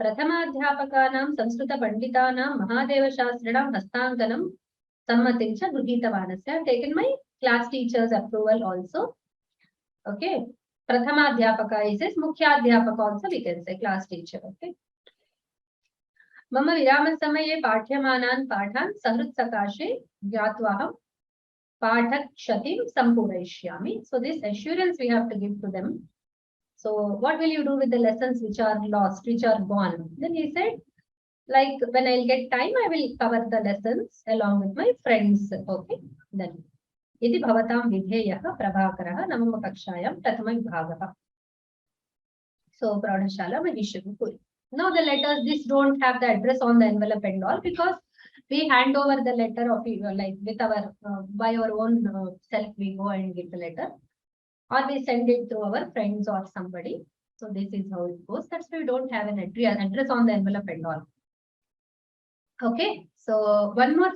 Prathamadhyapakanam Samskrita Panditanam Mahadeva Shastranam Hastankanam Sammatim cha Grihitavanasya. I have taken my class teacher's approval also. Okay. Prathamadhyapaka is this, Mukhyadhyapaka also we can say, class teacher. Okay. Mama virama samaye पाठ्यमानान् पाठान् सहृत्सकाशे ज्ञात्वाहं पाठक्षतिं sampurayishyami. So this assurance we have to give to them. So what will you do with the lessons which are lost, which are gone? Then he said, like when I'll get time, I will cover the lessons along with my friends. Okay. Then iti bhavatam vidheyah prabhakarah namama kakshayam prathama vibhagah. So Praudashala Mahishapuri. Now the letters, this don't have the address on the envelope and all, because we hand over the letter of like with our by our own self we go and give the letter, or we send it to our friends or somebody. So this is how it goes. That's why we don't have an address on the envelope and all. Okay. So one more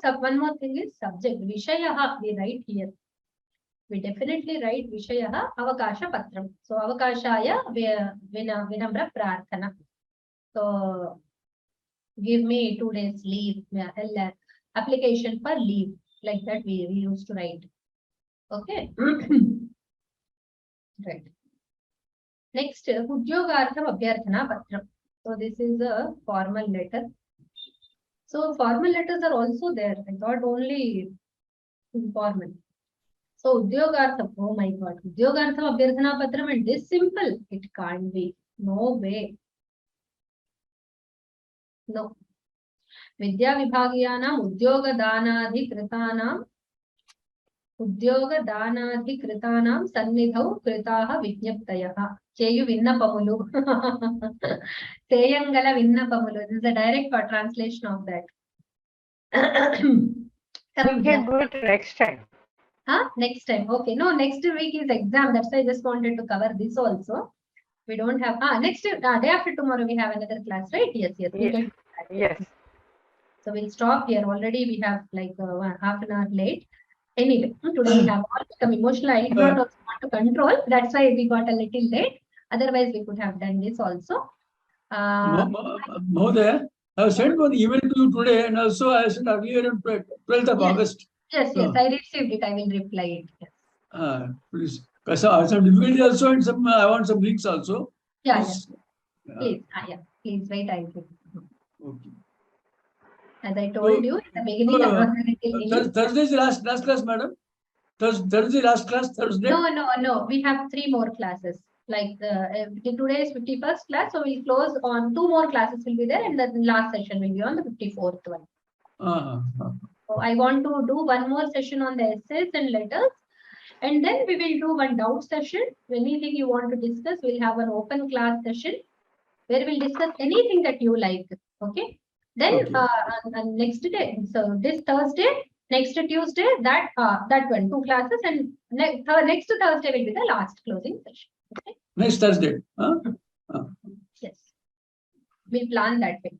thing is subject. Vishayaha we write here. We definitely write Vishayaha Avakasha Patram. So Avakashaya Vinamra Prarthana. So give me 2 days leave, application for leave, like that we used to write. Okay. Right. Next, Udyogartham Abhyarthana Patram. So this is a formal letter. So formal letters are also there. I thought only informal. So Udyogartham, oh my God, Udyogartham Abhyarthana Patram, and this simple, it can't be. No way. No. Vidya Vibhagiyanam Udyogadanadhikritanam Sannidhau Kritaha Vijnaptayaha. Cheyu Vinnapamulu. Seyangala Vinnapamulu. This is a direct translation of that. We can do it next time. Huh? Next time. Okay. No, next week is exam. That's why I just wanted to cover this also. We don't have next day after tomorrow we have another class, right? Yes. Yes. So we'll stop here. Already we have like half an hour late. Anyway, today we have all become emotional. I did not also want to control. That's why we got a little late. Otherwise, we could have done this also. Mahodaya, I have sent one email to you today, and also I sent earlier on 12th of August. Yes, I received it. I will reply it. Yes. Please. Some difficulty also, and some I want some links also. Yeah, please. Please, please wait. I will. Okay. As I told you in the beginning, I was a little Thursday is last class, madam. Thursday last class. Thursday. No. We have 3 more classes. Like today is 51st class, so we'll close on 2 more classes will be there, and the last session will be on the 54th one. So I want to do 1 more session on the essays and letters, and then we will do 1 doubt session. Anything you want to discuss, we'll have an open class session where we'll discuss anything that you like. Okay. Then next day, so this Thursday, next Tuesday, that one 2 classes, and next Thursday will be the last closing session. Okay. Next Thursday. Yes. We'll plan that way.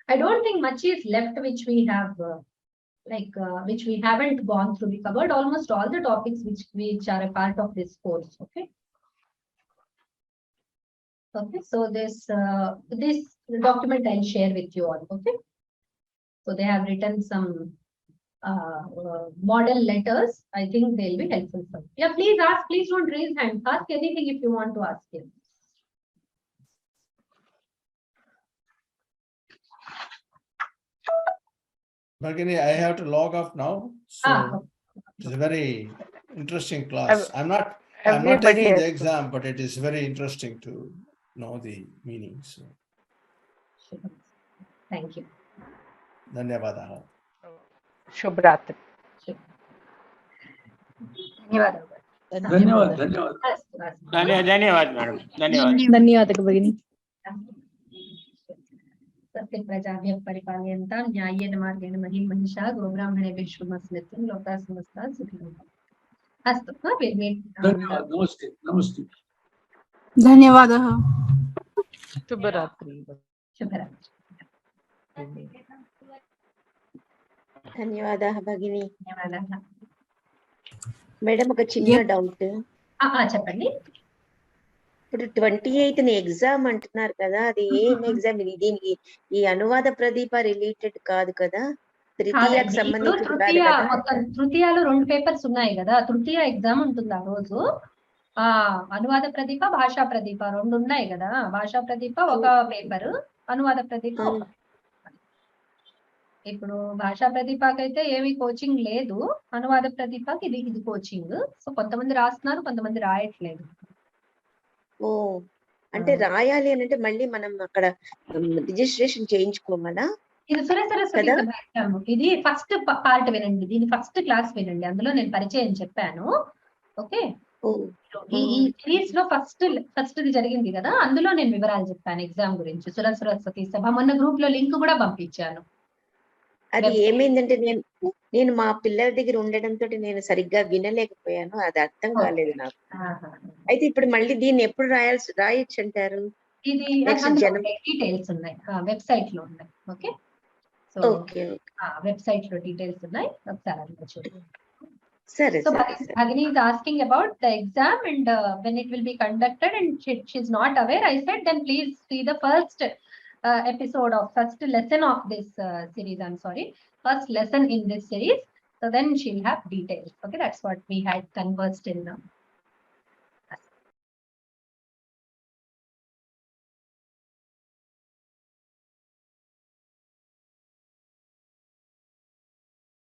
I don't think much is left which we have which we haven't gone through. We covered almost all the topics which are a part of this course. Okay. Okay. So this document I'll share with you all. Okay. So they have written some model letters. I think they'll be helpful for you. Yeah, please ask. Please don't raise hands. Ask anything if you want to ask him. Bhagini, I have to log off now. So it's a very interesting class. I'm not taking the exam, but it is very interesting to know the meanings. Sure. Thank you. Dhanyavadaha. Shubhratri. Dhanyavad. Dhanyavad, madam. ಧನ್ಯವಾದ ಭಗಿನಿ. सत्यप्रजाभ्यः परिपालयन्तां न्याय्येन मार्गेण महीं महिषा गोब्राह्मणेभ्यः शुभमस्तु लोकाः समस्ताः सुखिनः भवन्तु। अस्तु नमस्ते ಧನ್ಯವಾದः. शुभरात्रि. ధన్యవాదాः భగిని. మేడం ఒక చిన్న డౌట్. చెప్పండి. ఇప్పుడు 28th ఎగ్జామ్ అంటున్నారు కదా, అది ఏం ఎగ్జామ్ ఇది? దీనికి ఈ అనువాద ప్రదీప రిలేటెడ్ కాదు కదా? తృతీయకు ఇప్పుడు సంబంధించింది కాదు తృతీయ కదా. మొత్తం తృతీయలో 2 పేపర్స్ ఉన్నాయి కదా, తృతీయ ఎగ్జామ్ ఉంటుంది ఆ రోజు. అనువాద ప్రదీప, భాషా ప్రదీప 2 ఉన్నాయి కదా. భాషా ప్రదీప ఒక పేపర్, అనువాద ప్రదీప ఒక. ఇప్పుడు భాషా ప్రదీపకైతే ఏమి కోచింగ్ లేదు, అనువాద ప్రదీపకి ఇది కోచింగ్. సో కొంతమంది రాస్తున్నారు, కొంతమంది రాయట్లేదు. ఓ అంటే రాయాలి అని అంటే మళ్ళీ మనం అక్కడ రిజిస్ట్రేషన్ చేయించుకోవాలా? ఇది సరస్వతి సభ ఎగ్జామ్. ఇది ఫస్ట్ పార్ట్ వినండి, దీని ఫస్ట్ క్లాస్ వినండి, అందులో నేను పరిచయం చెప్పాను. ఓకే, ఈ సిరీస్ లో ఫస్ట్ జరిగింది కదా, అందులో నేను వివరాలు చెప్పాను ఎగ్జామ్ గురించి. సరస్వతి సభ మొన్న గ్రూప్ లో లింక్ కూడా పంపించాను. అది ఏమైందంటే నేను మా పిల్లల దగ్గర ఉండడంతో నేను సరిగ్గా వినలేకపోయాను, అది అర్థం కాలేదు నాకు. అయితే ఇప్పుడు మళ్ళీ దీన్ని ఎప్పుడు రాయొచ్చు అంటారు? ఇది డీటెయిల్స్ ఉన్నాయి, వెబ్సైట్ లో ఉన్నాయి. ఓకే, సో వెబ్సైట్ లో డీటెయిల్స్ ఉన్నాయి, ఒకసారి చూడండి. So Bhagini is asking about the exam and when it will be conducted, and she's not aware. I said then please see the first episode of first lesson of this series. I'm sorry, first lesson in this series. So then she'll have details. Okay, that's what we had conversed in